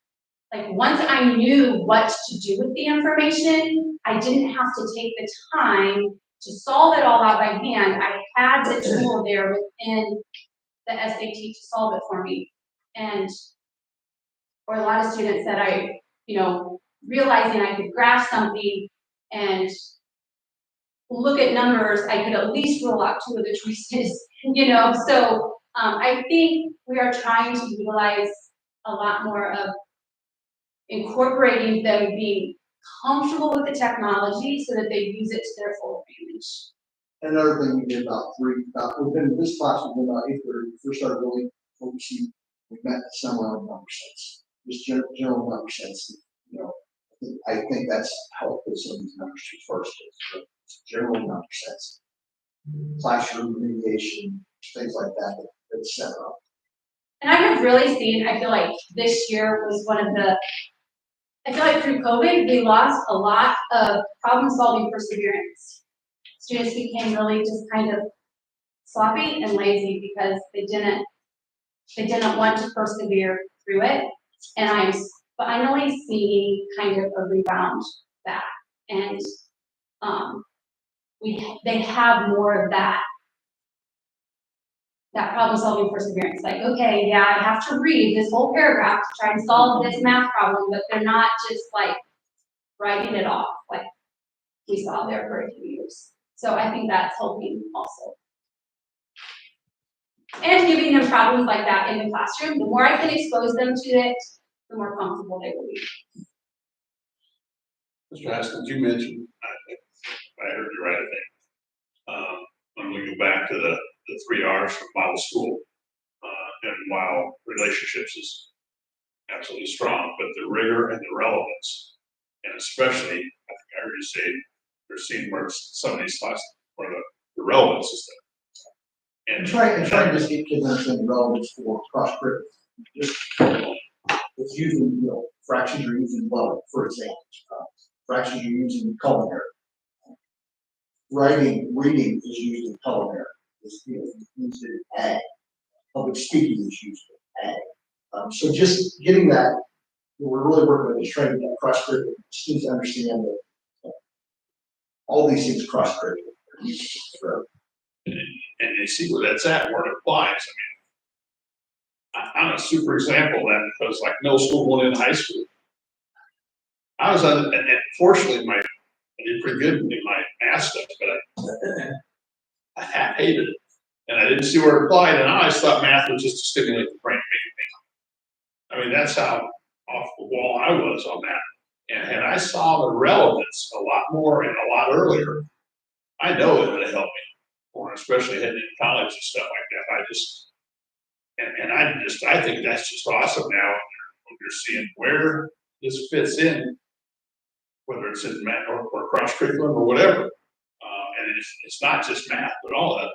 like once I knew what to do with the information, I didn't have to take the time to solve it all out by hand. I had the tool there within the SAT to solve it for me. And for a lot of students that realizing I could graph something and look at numbers, I could at least rule out 2 of the choices, So I think we are trying to utilize a lot more of incorporating them being comfortable with the technology so that they use it to their full advantage. Another thing we did within this class, we've been about 8th grade, we first started really focusing, we met somewhere on number sets, just general number sets. I think that's how it puts some of these numbers to first, general number sets, classroom remediation, things like that set up. And I have really seen, I feel like this year was one of the, I feel like through COVID, we lost a lot of problem-solving perseverance. Students became really just kind of sloppy and lazy because they didn't want to persevere through it. And I'm finally seeing kind of a rebound back. And they have more of that problem solving perseverance, like, okay, yeah, I have to read this whole paragraph to try and solve this math problem, but they're not just like writing it off, like we saw there for a few years. So I think that's helping also. And giving them problems like that in the classroom, the more I can expose them to it, the more comfortable they will be. Mr. Haskins, you mentioned, I heard you right, I think. When we go back to the 3 R's from model school, and while relationships is absolutely strong, but the rigor and the relevance, and especially, I think I heard you say, you're seeing where some of these classes, where the relevance is there. And try to just get kids understand the relevance for cross curriculum. Just, it's using, fractions are using level, for example. Fractions are using culinary. Reading is used in culinary. It's used in ag. Public speaking is used in ag. So just getting that, we're really working with is trying to get cross curriculum. Students understand that all these things cross curriculum. And you see where that's at, where it applies. I'm a super example then, because like middle school going into high school, I was on, and fortunately I did pretty good in my math stuff, but I hated it. And I didn't see where it applied, and I always thought math was just to stimulate the brain. That's how off the wall I was on that. And I saw the relevance a lot more and a lot earlier, I know it would have helped me, or especially heading into college and stuff like that. I think that's just awesome now when you're seeing where this fits in, whether it's in math or cross curriculum or whatever. And it's not just math, but all of that.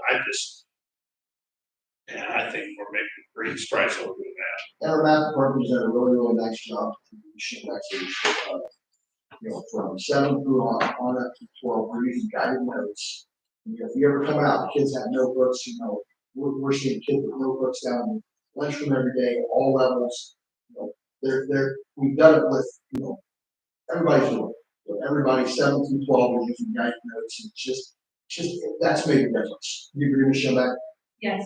I think we're making great strides over that. And our math department done a really, really nice job. From 7 through on up to 12, we're using guided notes. And, if you ever come out, the kids have notebooks. We're seeing kids with notebooks down in the lunchroom every day, all levels. We've done it with everybody's doing it. Everybody 7 through 12 are using guided notes. And just that's made a difference. You agree, Michelle? That Yes.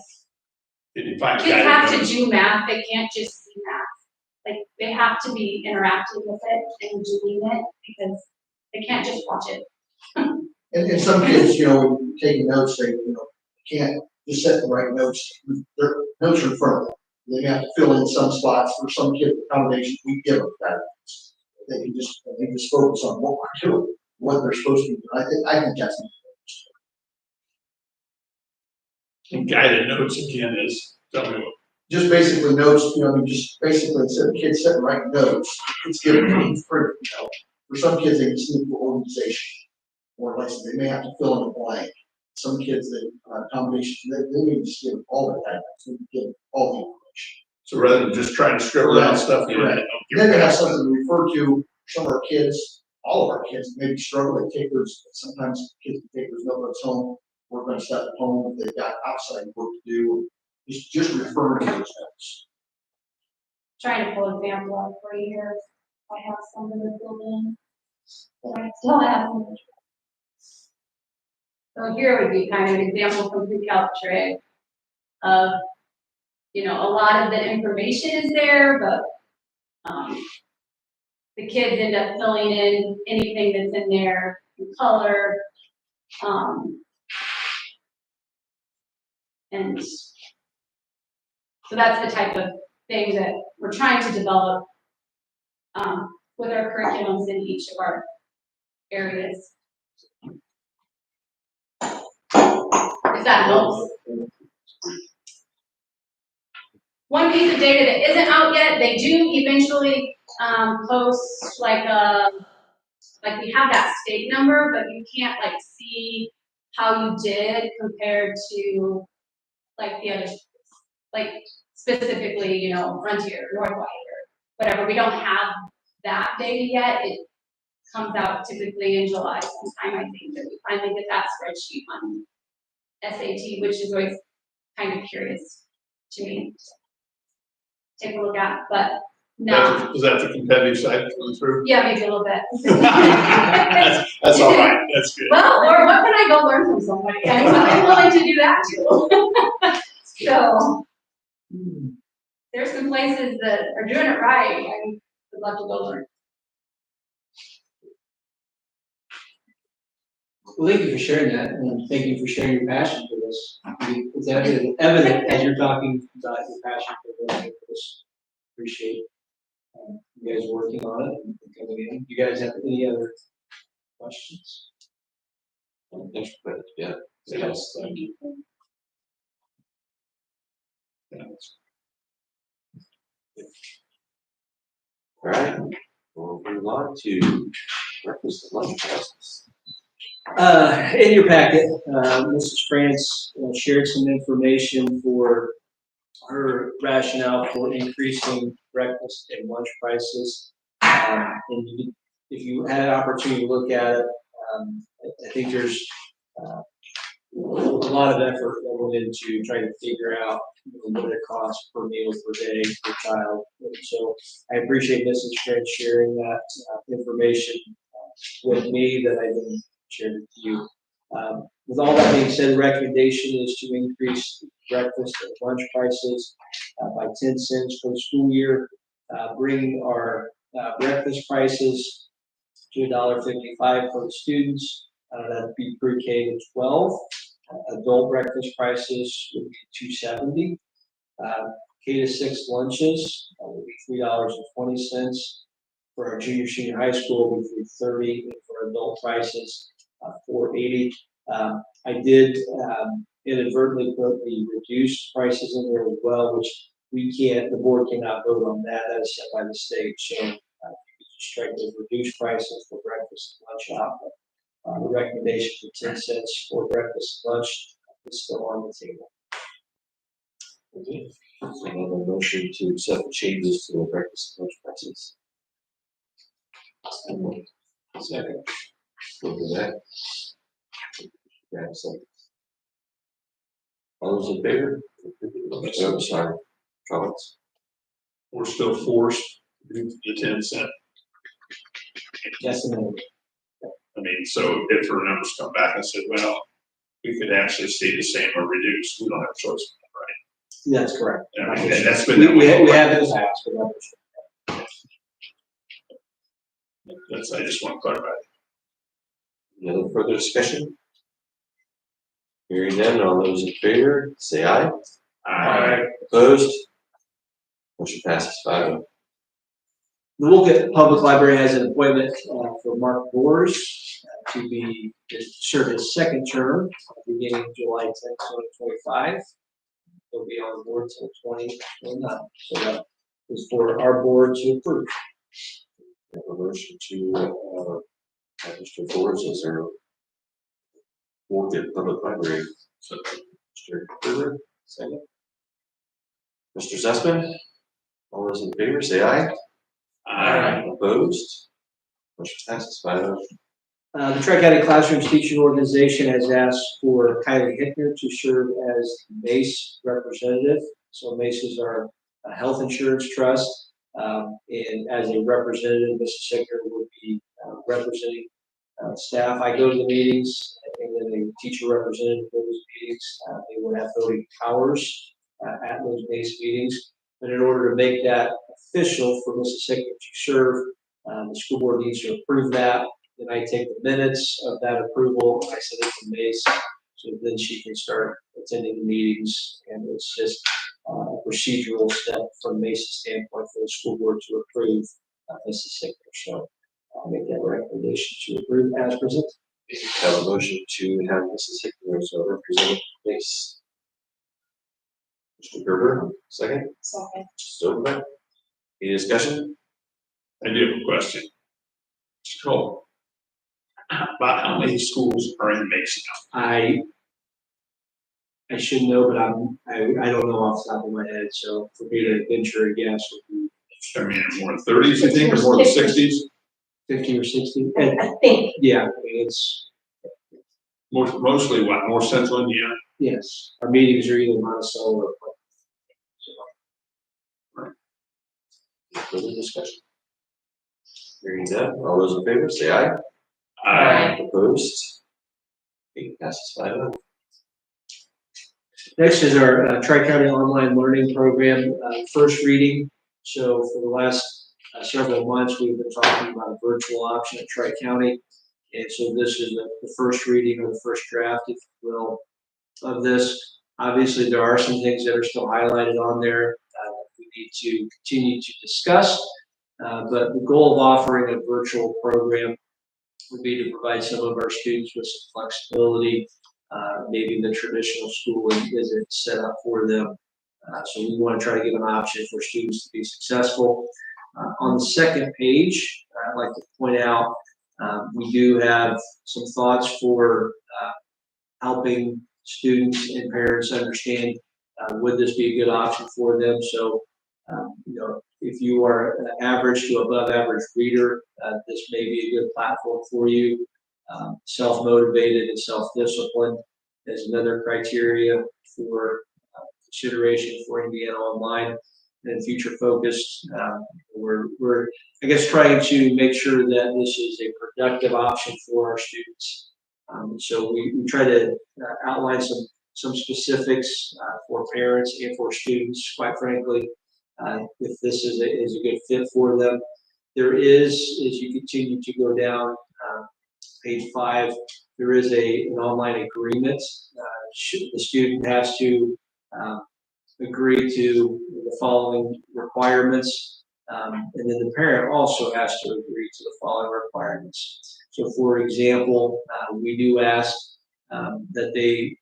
Kids have to do math, they can't just see math. Like, they have to be interacting with it and doing it, because they can't just watch it. and some kids, taking notes, they can't just set the right notes. Their notes are in front of them. They have to fill in some spots. For some kids, accommodations, we give them that. They can just focus on what we're doing, what they're supposed to do. I think that's And guided notes again is, tell me what. just basically notes, just basically instead of kids setting right notes, it's given them for, for some kids, they just need for organization. Or like they may have to fill in a blank. Some kids that accommodations, they may just give all the guidance, they give all the information. So rather than just trying to scribble down stuff, Then they have something to refer to. Some of our kids, all of our kids, maybe struggle. They take those. Sometimes kids take those notebooks home, work on stuff at home if they've got outside work to do. Just refer to those notes. Trying to pull an example out for you here. I have some of the building. I still have them. So here would be kind of an example from pre-calc of, a lot of the information is there, but the kids end up filling in anything that's in there in color. And so that's the type of thing that we're trying to develop with our curriculums in each of our areas. If that helps. One piece of data that isn't out yet, they do eventually post like we have that state number, but you can't see how you did compared to the other schools. Specifically, Frontier, Northwide, or whatever. We don't have that data yet. It comes out typically in July sometime, I think, that we finally get that spreadsheet on SAT, which is always kind of curious to me. Take a look at, but No, Is that the competitive side coming through? yeah, maybe a little bit. That's all right, that's good. Well, or what can I go learn from somebody? I'm willing to do that too. So, there's some places that are doing it right, I would love to go learn. Well, thank you for sharing that, and thank you for sharing your passion for this. It's evident as you're talking about your passion for this. Appreciate you guys working on it and coming in. You guys have any other questions? Thanks for putting it together. Yes, thank you. All right, we'll move on to breakfast and lunch prices. In your packet, Mrs. France shared some information for her rationale for increasing breakfast and lunch prices. If you had an opportunity to look at it, I think there's a lot of effort that went into trying to figure out what it costs per meal per day per child. And so I appreciate Mrs. Trent sharing that information with me that I didn't share with you. With all that being said, the recommendation is to increase breakfast and lunch prices by 10 cents for the school year, bringing our breakfast prices to $1.55 for the students. That'd be pre-K to 12. Adult breakfast prices would be $2.70. K to 6 lunches would be $3.20. For our junior, senior high school, would be $3.30. And for adult prices, $4.80. I did inadvertently put the reduced prices in there as well, which the board cannot vote on that. That is set by the state. So you strike those reduced prices for breakfast and lunch out. The recommendation for 10 cents for breakfast and lunch is still on the table. Okay. So I have a motion to accept the changes to the breakfast and lunch prices. Second. Go to that. Grab a second. All those in favor? Oh, sorry. Comments? We're still forced to do the 10 cent. Yes, and I mean, so if her numbers come back and said, well, we could actually stay the same or reduce, we don't have a choice, right? that's correct. I mean, and that's been. We have those asked, but That's, I just want to clarify. Any other further discussion? Hearing none, all those in favor, say aye. Opposed? Motion passes 5-0. The Wolcott Public Library has an appointment for Mark Bors to serve his second term beginning July 10th, 2025. He'll be on the board until 2029. So that is for our board to approve. We have a motion to have Mr. Forrest as our Wolcott Public Library. So, Mr. Gerber, second. Mr. Sussman, all those in favor, say aye. Opposed? Motion passes 5-0. The Tri-County Classrooms Teaching Organization has asked for Kylie Hickner to serve as MACE representative. So MACE is our health insurance trust. And as a representative, Mrs. Hickner will be representing staff. I go to the meetings, and then a teacher representative goes to those meetings. They will have voting powers at those MACE meetings. But in order to make that official for Mrs. Hickner to serve, the school board needs to approve that. Then I take the minutes of that approval, I send it to Mace, so then she can start attending the meetings. And it's just a procedural step from Mace's standpoint for the school board to approve Mrs. Hickner. So I'll make that recommendation to approve as presented. Have a motion to have Mrs. Hickner as a representative. Thanks. Mr. Gerber, second. Second. Mr. Overbeck. Any discussion? I do have a question. Mr. Cole, about how many schools are in Mason now? I should know, but I don't know off the top of my head. So for me to venture a guess would be I mean, more than 30s, you think, or more than 60s? 50 or 60. I think. Yeah, I mean, it's Mostly what, North Central Indiana? yes. Our meetings are either Monticello or Further discussion? Hearing none, all those in favor say aye. Aye. Opposed? Okay, passes 5-0. Next is our Tri-County Online Learning Program, first reading. So for the last several months, we've been talking about a virtual option at Tri-County. And so this is the first reading or the first draft, if you will, of this. Obviously, there are some things that are still highlighted on there we need to continue to discuss. But the goal of offering a virtual program would be to provide some of our students with some flexibility. Maybe the traditional school isn't set up for them. So we want to try to give an option for students to be successful. On the second page, I'd like to point out we do have some thoughts for helping students and parents understand would this be a good option for them. So, if you are an average to above average reader, this may be a good platform for you. Self-motivated and self-disciplined is another criteria for consideration for Indiana Online. And future focused, we're I guess trying to make sure that this is a productive option for our students. So we try to outline some specifics for parents and for students, quite frankly, if this is a good fit for them. There is, as you continue to go down page 5, there is an online agreement. The student has to agree to the following requirements, and then the parent also has to agree to the following requirements. So, for example, we do ask that they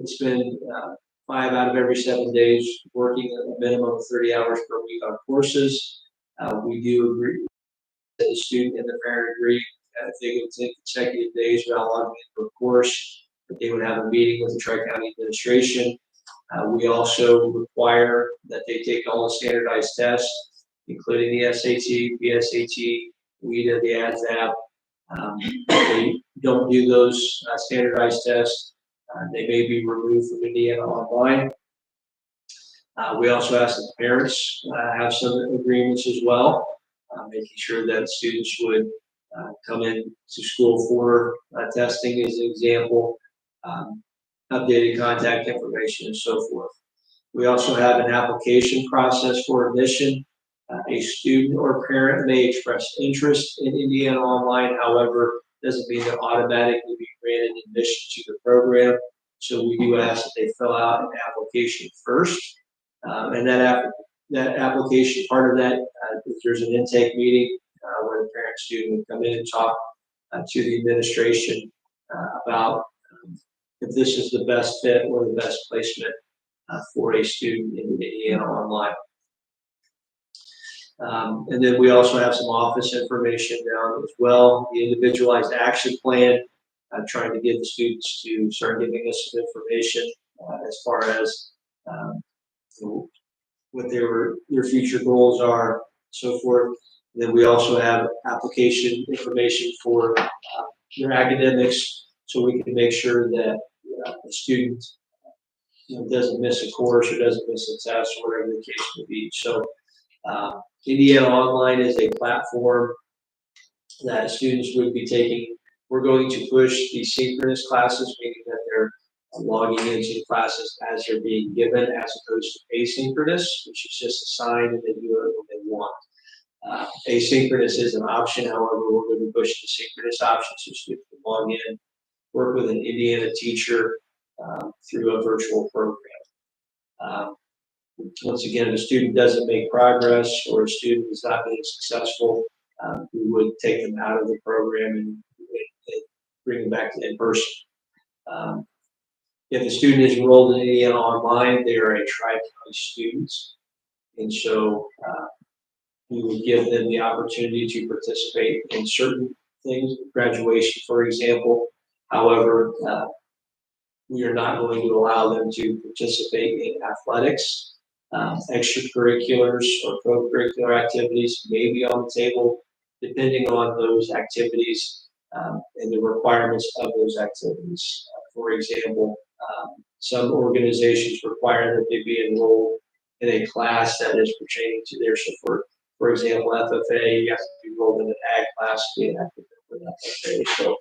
spend 5 out of every 7 days working a minimum of 30 hours per week on courses. We do agree that the student and the parent agree that if they go 10 consecutive days without logging into a course, that they would have a meeting with the Tri-County administration. We also require that they take all the standardized tests, including the SAT, PSAT, WIDA, the ASVAB. If they don't do those standardized tests, they may be removed from Indiana Online. We also ask that parents have some agreements as well, making sure that students would come in to school for testing as an example. Updated contact information and so forth. We also have an application process for admission. A student or parent may express interest in Indiana Online, however, doesn't mean they'll automatically be granted admission to the program. So we do ask that they fill out an application first. And that application, part of that, if there's an intake meeting where the parent student would come in and talk to the administration about if this is the best fit or the best placement for a student in Indiana Online. And then we also have some office information down as well. The individualized action plan, trying to get the students to start giving us some information as far as what their future goals are, so forth. And then we also have application information for their academics, so we can make sure that the student doesn't miss a course or doesn't miss a test or whatever the case may be. So Indiana Online is a platform that students would be taking. We're going to push the synchronous classes, meaning that they're logging into classes as they're being given, as opposed to asynchronous, which is just assigned and they do it when they want. Asynchronous is an option, however, we're going to push the synchronous option so students can log in, work with an Indiana teacher through a virtual program. Once again, if a student doesn't make progress or a student is not being successful, we would take them out of the program and bring them back to in-person. If a student is enrolled in Indiana Online, they are a Tri-County student. And so we would give them the opportunity to participate in certain things, graduation, for example. However, we are not going to allow them to participate in athletics. Extracurriculars or co-curricular activities may be on the table, depending on those activities and the requirements of those activities. For example, some organizations require that they be enrolled in a class that is pertaining to their, so for For example, FFA, you have to be enrolled in an ag class to be an active member of FFA. So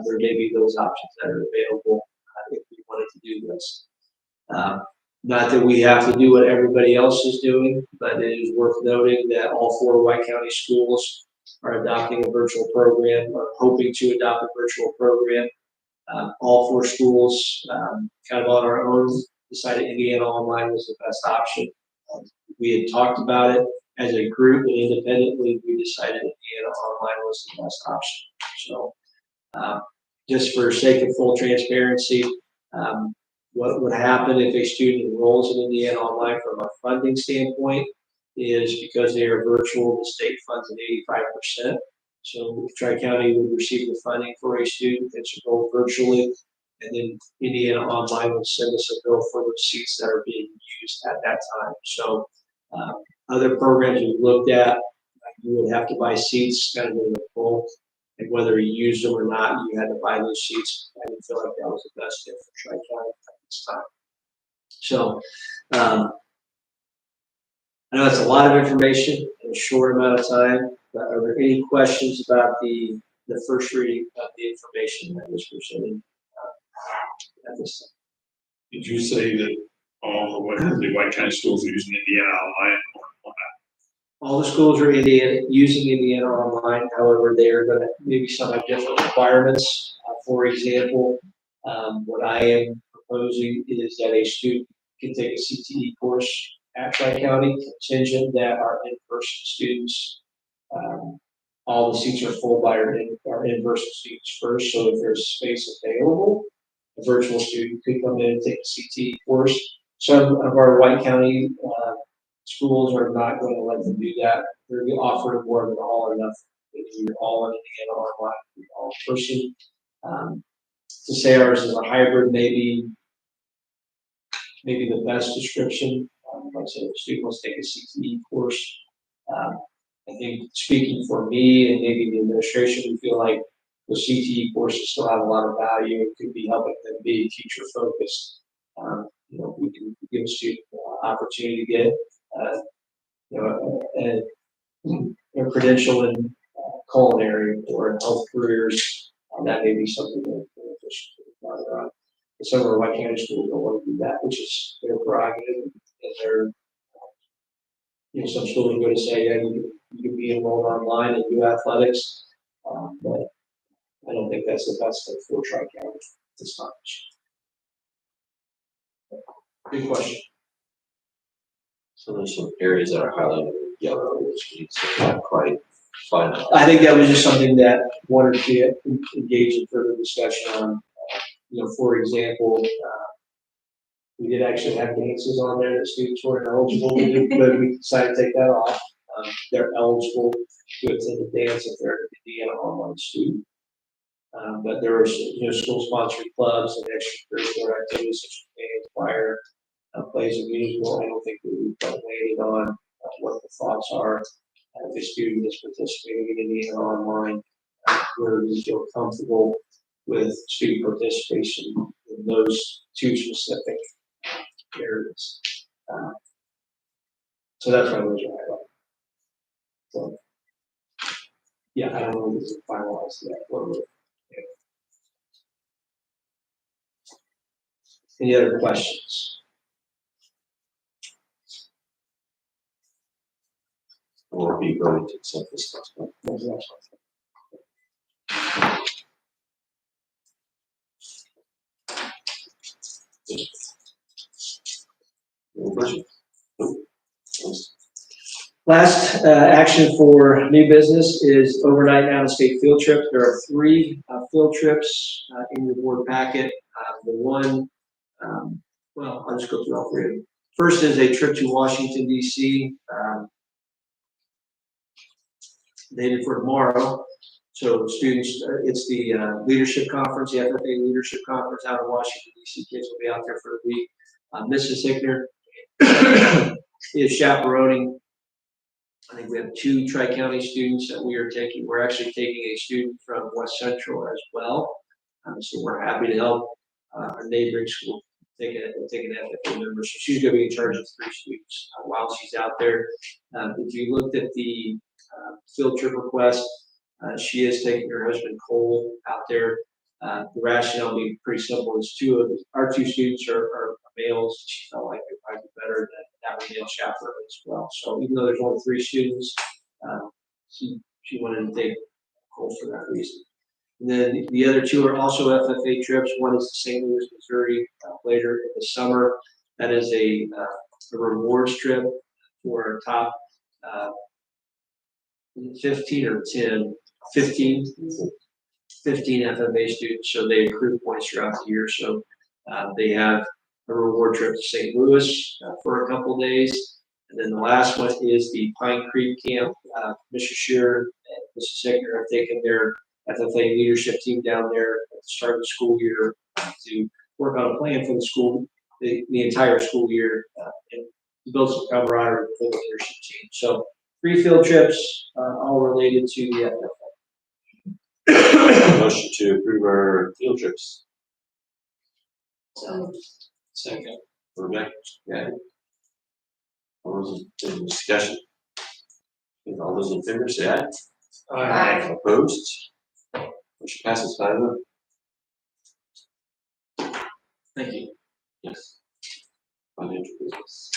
there may be those options that are available if we wanted to do this. Not that we have to do what everybody else is doing, but it is worth noting that all 4 White County schools are adopting a virtual program or hoping to adopt a virtual program. All 4 schools, kind of on our own, decided Indiana Online was the best option. We had talked about it as a group, and independently, we decided Indiana Online was the best option. So, just for sake of full transparency, what would happen if a student enrolls in Indiana Online from a funding standpoint is because they are virtual, the state funds at 85%. So Tri-County would receive the funding for a student that's enrolled virtually, and then Indiana Online would send us a bill for the seats that are being used at that time. So other programs we've looked at, you would have to buy seats kind of in the bulk, and whether you used them or not, you had to buy those seats. I didn't feel like that was the best fit for Tri-County at this time. So I know that's a lot of information in a short amount of time, but are there any questions about the first reading of the information that was presented at this time? Did you say that all the White County schools are using Indiana Online or not? All the schools are using Indiana Online. However, they are going to maybe some have different requirements. For example, what I am proposing is that a student can take a CTE course at Tri-County, contingent that our in-person students, all the seats are full by our in-person students first. So if there's space available, a virtual student could come in and take a CTE course. Some of our White County schools are not going to let them do that. They're offering more of an all or nothing. You're all in Indiana Online, you're all person. To say ours is a hybrid, maybe the best description. Like I said, if a student wants to take a CTE course, I think speaking for me and maybe the administration, we feel like the CTE courses still have a lot of value. It could be helping them be teacher focused. We can give a student an opportunity to get a credential in culinary or in health careers. That may be something that beneficial. Some of our White County schools don't want to do that, which is their prerogative, and their some schools are going to say, yeah, you can be enrolled online and do athletics, but I don't think that's the best thing for Tri-County at this time. Good question. So there's some areas that are highlighted in yellow, which means they're not quite final. I think that was just something that wanted to get engaged in further discussion on. For example, we did actually have dances on there that students weren't eligible to do, but we decided to take that off. They're eligible to attend the dance if they're an Indiana Online student. But there are school-sponsored clubs and extracurricular activities such as band, choir, plays and musical. I don't think that we've quite landed on what the thoughts are. If a student is participating in Indiana Online, where we feel comfortable with student participation in those 2 specific areas. So that's why those are highlighted. So, yeah, I don't know if it's finalized yet. Any other questions? Or be voted to accept this document. Any questions? Nope. Last action for new business is overnight out-of-state field trip. There are 3 field trips in your board packet. The one, I'll just go through all 3 of them. First is a trip to Washington, D.C. Dated for tomorrow. So students, it's the leadership conference, the FFA leadership conference out of Washington, D.C. Kids will be out there for a week. Mrs. Hickner is chaperoning. I think we have 2 Tri-County students that we are taking. We're actually taking a student from West Central as well. So we're happy to help our neighboring school take an FFA member. So she's gonna be in charge of 3 students while she's out there. If you looked at the field trip request, she is taking her husband Cole out there. The rationale being pretty simple, is our two students are males. She felt like it might be better that we did chaperone as well. So even though there's only 3 students, she wanted to take Cole for that reason. And then the other 2 are also FFA trips. One is to St. Louis, Missouri, later in the summer. That is a rewards trip for our top 15 or 10, 15 FFA students. So they accrue points throughout the year. So they have a reward trip to St. Louis for a couple days. And then the last one is the Pine Creek Camp. Mr. Shearer and Mrs. Sickner have taken their FFA leadership team down there at the start of the school year to work on a plan for the school, the entire school year, and build some camaraderie with the leadership team. So 3 field trips, all related to the FFA. Motion to approve our field trips. So Second. Rebecca, got it. All those in discussion? All those in favor say aye. Aye. Opposed? Motion passes 5-0. Thank you. Yes. Financial business.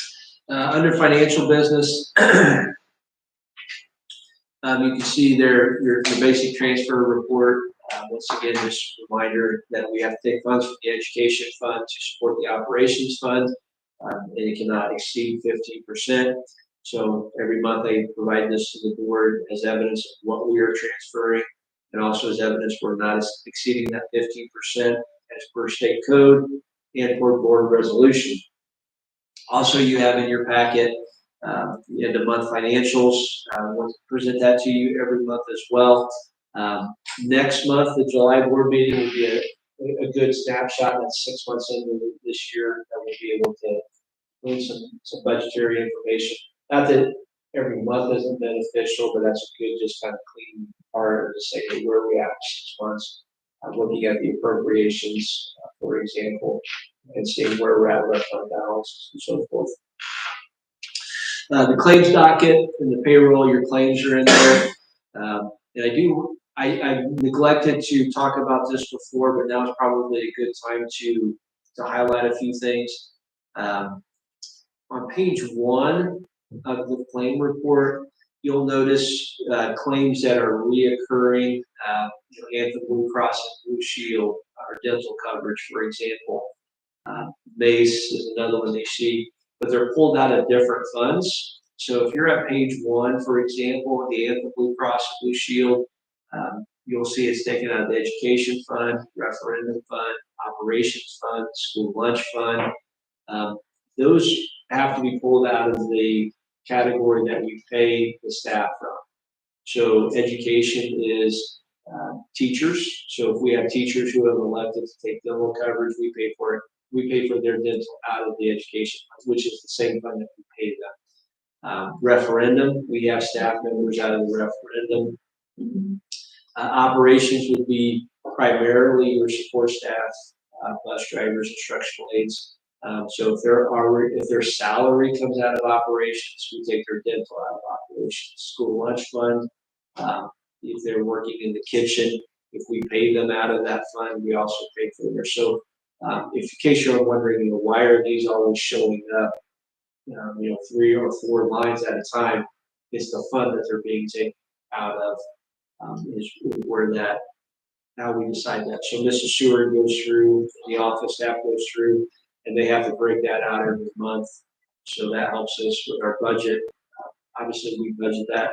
Under financial business, you can see there your basic transfer report. Once again, just a reminder that we have to take funds from the education fund to support the operations fund, and it cannot exceed 15%. So every month I provide this to the board as evidence of what we are transferring, and also as evidence we're not exceeding that 15% as per state code and per board resolution. Also, you have in your packet the end of month financials. We'll present that to you every month as well. Next month, the July board meeting will be a good snapshot. That's 6 months into this year that we'll be able to glean some budgetary information. Not that every month isn't beneficial, but that's a good, just kind of clean part to say, hey, where are we at 6 months? Looking at the appropriations, for example, and seeing where we're at with our fund balance and so forth. The claims docket and the payroll, your claims are in there. And I neglected to talk about this before, but now is probably a good time to highlight a few things. On page 1 of the claim report, you'll notice claims that are reoccurring, Anthem Blue Cross and Blue Shield, or dental coverage, for example. MACE is another one they see, but they're pulled out of different funds. So if you're at page 1, for example, the Anthem Blue Cross and Blue Shield, you'll see it's taken out of the education fund, referendum fund, operations fund, school lunch fund. Those have to be pulled out of the category that we pay the staff from. So education is teachers. So if we have teachers who have elected to take dental coverage, we pay for it. We pay for their dental out of the education fund, which is the same fund that we pay them. Referendum, we have staff members out of the referendum. Operations would be primarily your support staff, bus drivers, instructional aides. So if their salary comes out of operations, we take their dental out of operations. School lunch fund, if they're working in the kitchen, if we pay them out of that fund, we also pay for them. So if in case you're wondering, why are these always showing up, 3 or 4 lines at a time, it's the fund that they're being taken out of, is where that, how we decide that. So Mrs. Seward goes through, the office staff goes through, and they have to break that out every month. So that helps us with our budget. Obviously, we budget that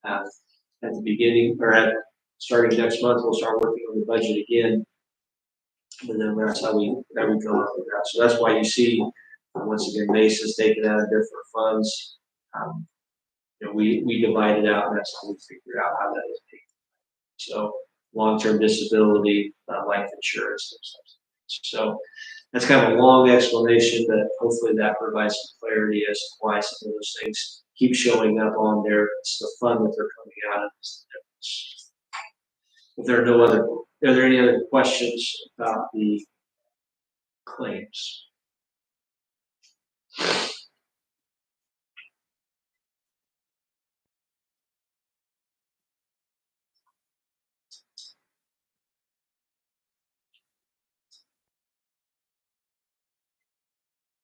at the beginning, or starting next month, we'll start working on the budget again. And then that's how we come up with that. So that's why you see, once again, MACE is taken out of different funds. We divide it out, and that's how we figure out how that is paid. So long-term disability, life insurance, those types of things. So that's kind of a long explanation, but hopefully that provides some clarity as to why some of those things keep showing up on there. It's the fund that they're coming out of. If there are there any other questions about the claims?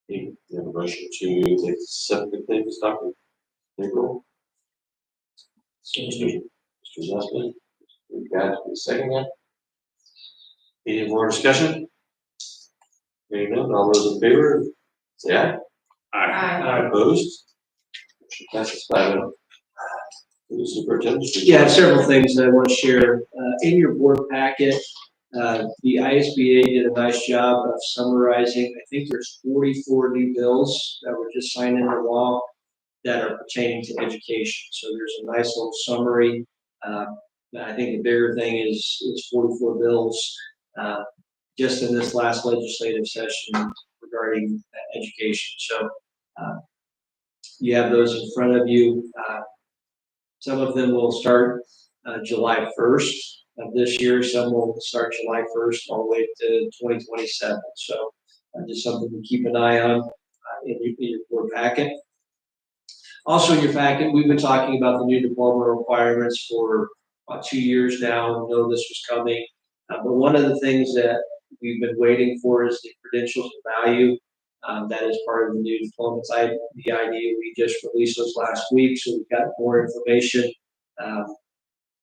You have a motion to accept the claims document. April. Mr. Zussman, you got a second yet? Any more discussion? Hearing none, all those in favor, say aye. Aye. Opposed? Motion passes 5-0. The superintendent. Yeah, I have several things that I want to share. In your board packet, the ISBA did a nice job of summarizing. I think there's 44 new bills that were just signed into law that are pertaining to education. So there's a nice little summary. I think the bigger thing is 44 bills just in this last legislative session regarding education. So you have those in front of you. Some of them will start July 1st of this year. Some will start July 1st all the way to 2027. So just something to keep an eye on in your board packet. Also in your packet, we've been talking about the new diploma requirements for about 2 years now. We know this was coming. But one of the things that we've been waiting for is the credentials of value. That is part of the new diploma type. The idea, we just released those last week, so we've got more information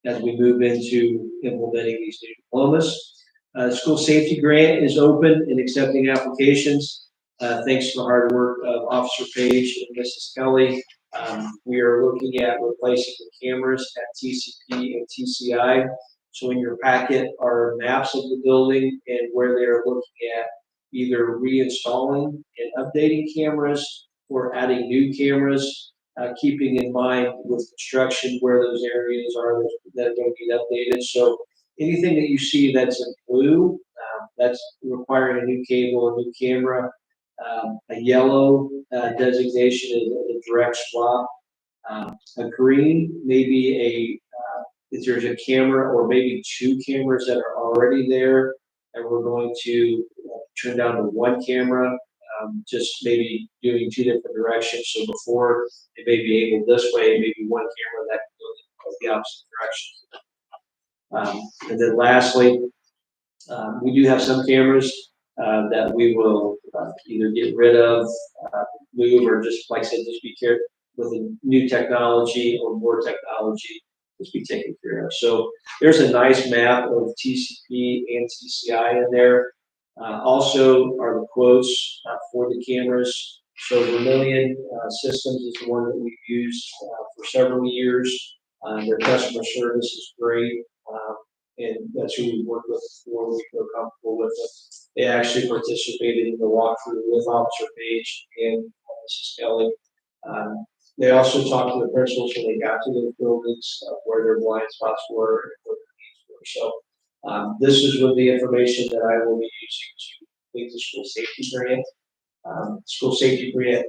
as we move into implementing these new diplomas. School safety grant is open and accepting applications. Thanks to the hard work of Officer Page and Mrs. Kelly. We are looking at replacing the cameras at TCP and TCI. So in your packet are maps of the building and where they are looking at either reinstalling and updating cameras or adding new cameras, keeping in mind with construction where those areas are that are going to be updated. So anything that you see that's in blue, that's requiring a new cable, a new camera. A yellow designation is a direct swap. A green, maybe if there's a camera or maybe 2 cameras that are already there, and we're going to turn down to 1 camera, just maybe doing 2 different directions. So before they may be able this way, maybe 1 camera that can go the opposite direction. And then lastly, we do have some cameras that we will either get rid of, move, or just, like I said, just be careful with the new technology or more technology, just be taken care of. So there's a nice map of TCP and TCI in there. Also are the quotes for the cameras. So Vermilion Systems is the one that we've used for several years. Their customer service is great. And that's who we worked with before. We feel comfortable with it. They actually participated in the walkthrough with Officer Page and Mrs. Kelly. They also talked to the principals when they got to those buildings, where their blind spots were and what their needs were. So this is with the information that I will be using to complete the school safety grant. School safety grant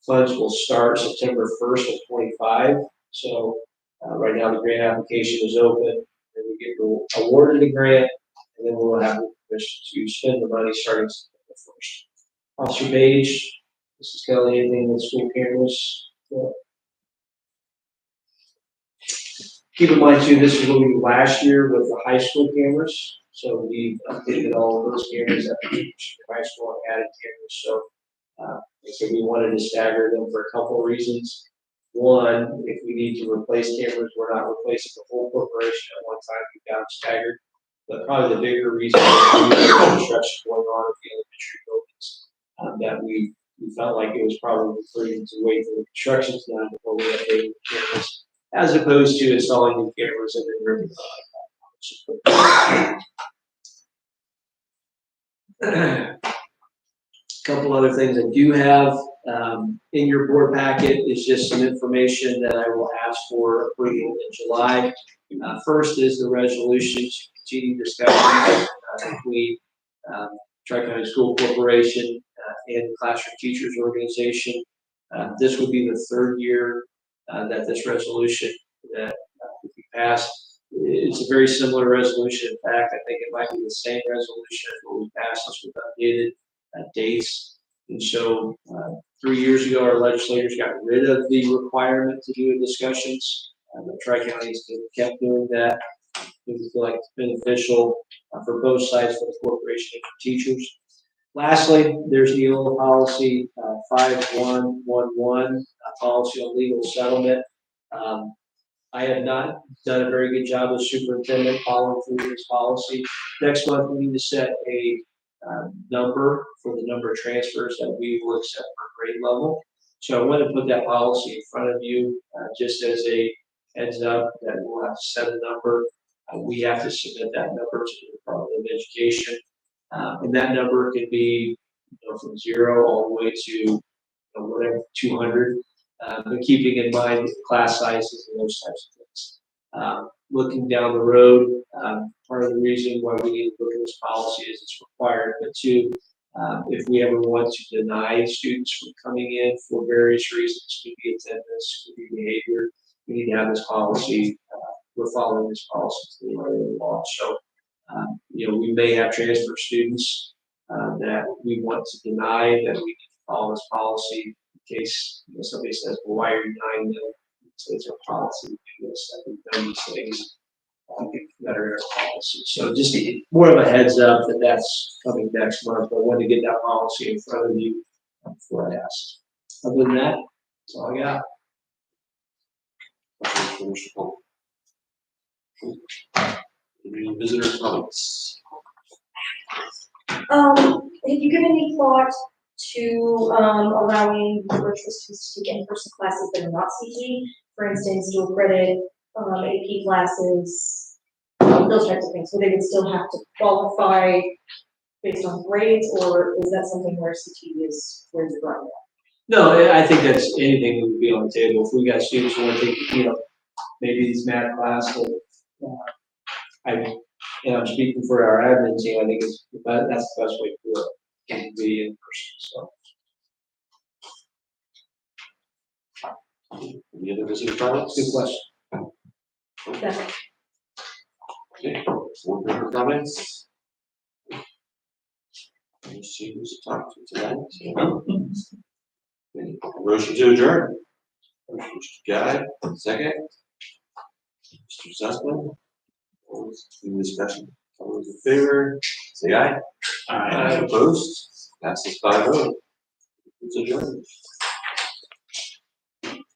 funds will start September 1st of 25. So right now the grant application is open. Then we get awarded the grant, and then we'll have the permission to spend the money starting September 1st. Officer Page, Mrs. Kelly, anything with school cameras? Yeah. Keep in mind too, this is what we did last year with the high school cameras. So we updated all of those cameras at the high school and added cameras. So we wanted to stagger them for a couple of reasons. One, if we need to replace cameras, we're not replacing the whole corporation at one time. We've got them staggered. But probably the bigger reason is the construction going on at the elementary buildings, that we felt like it was probably prudent to wait till the construction's done before we update the cameras, as opposed to installing new cameras and then ripping them. Couple other things I do have in your board packet is just some information that I will ask for approval in July. First is the resolution to continue discussions between Tri-County School Corporation and Classroom Teachers Organization. This would be the 3rd year that this resolution that would be passed. It's a very similar resolution. In fact, I think it might be the same resolution as what we passed, just with updated dates. And so 3 years ago, our legislators got rid of the requirement to do discussions. The Tri-Counties kept doing that. We feel like it's beneficial for both sides, for the corporation and for teachers. Lastly, there's the old policy 5111, policy on legal settlement. I have not done a very good job as superintendent following through this policy. Next month, we need to set a number for the number of transfers that we will accept per grade level. So I want to put that policy in front of you, just as a heads up that we'll have to set a number. We have to submit that number to the Department of Education. And that number can be, from 0 all the way to whatever 200. But keeping in mind class sizes and those types of things. Looking down the road, part of the reason why we need to look at this policy is it's required, but two, if we ever want to deny students from coming in for various reasons, could be attendance, could be behavior, we need to have this policy. We're following this policy to the letter of the law. So, we may have transfer students that we want to deny, that we need to follow this policy in case somebody says, well, why are you denying them? So it's our policy to do this, that we've done these things that are in our policy. So just more of a heads up that that's coming next month. I wanted to get that policy in front of you before I ask. Other than that, that's all I got. Any visitor comments? Have you given any thought to, allowing virtual students to take in-person classes that are not CT? For instance, dual credit, AP classes, those types of things, where they would still have to qualify based on grades, or is that something where CT is where you're going? No, I think that's anything that would be on the table. If we got students who want to take, maybe these math class, I'm speaking for our admin team, I think that's the best way to do it, can be in person, so. Any other visitor comments? Good question. Okay, board member comments? Any students to talk to tonight? Okay, motion to adjourn. Mr. Guy, second. Mr. Sussman. Any discussion? All those in favor, say aye. Aye. Opposed? Passes 5-0. It's adjourned.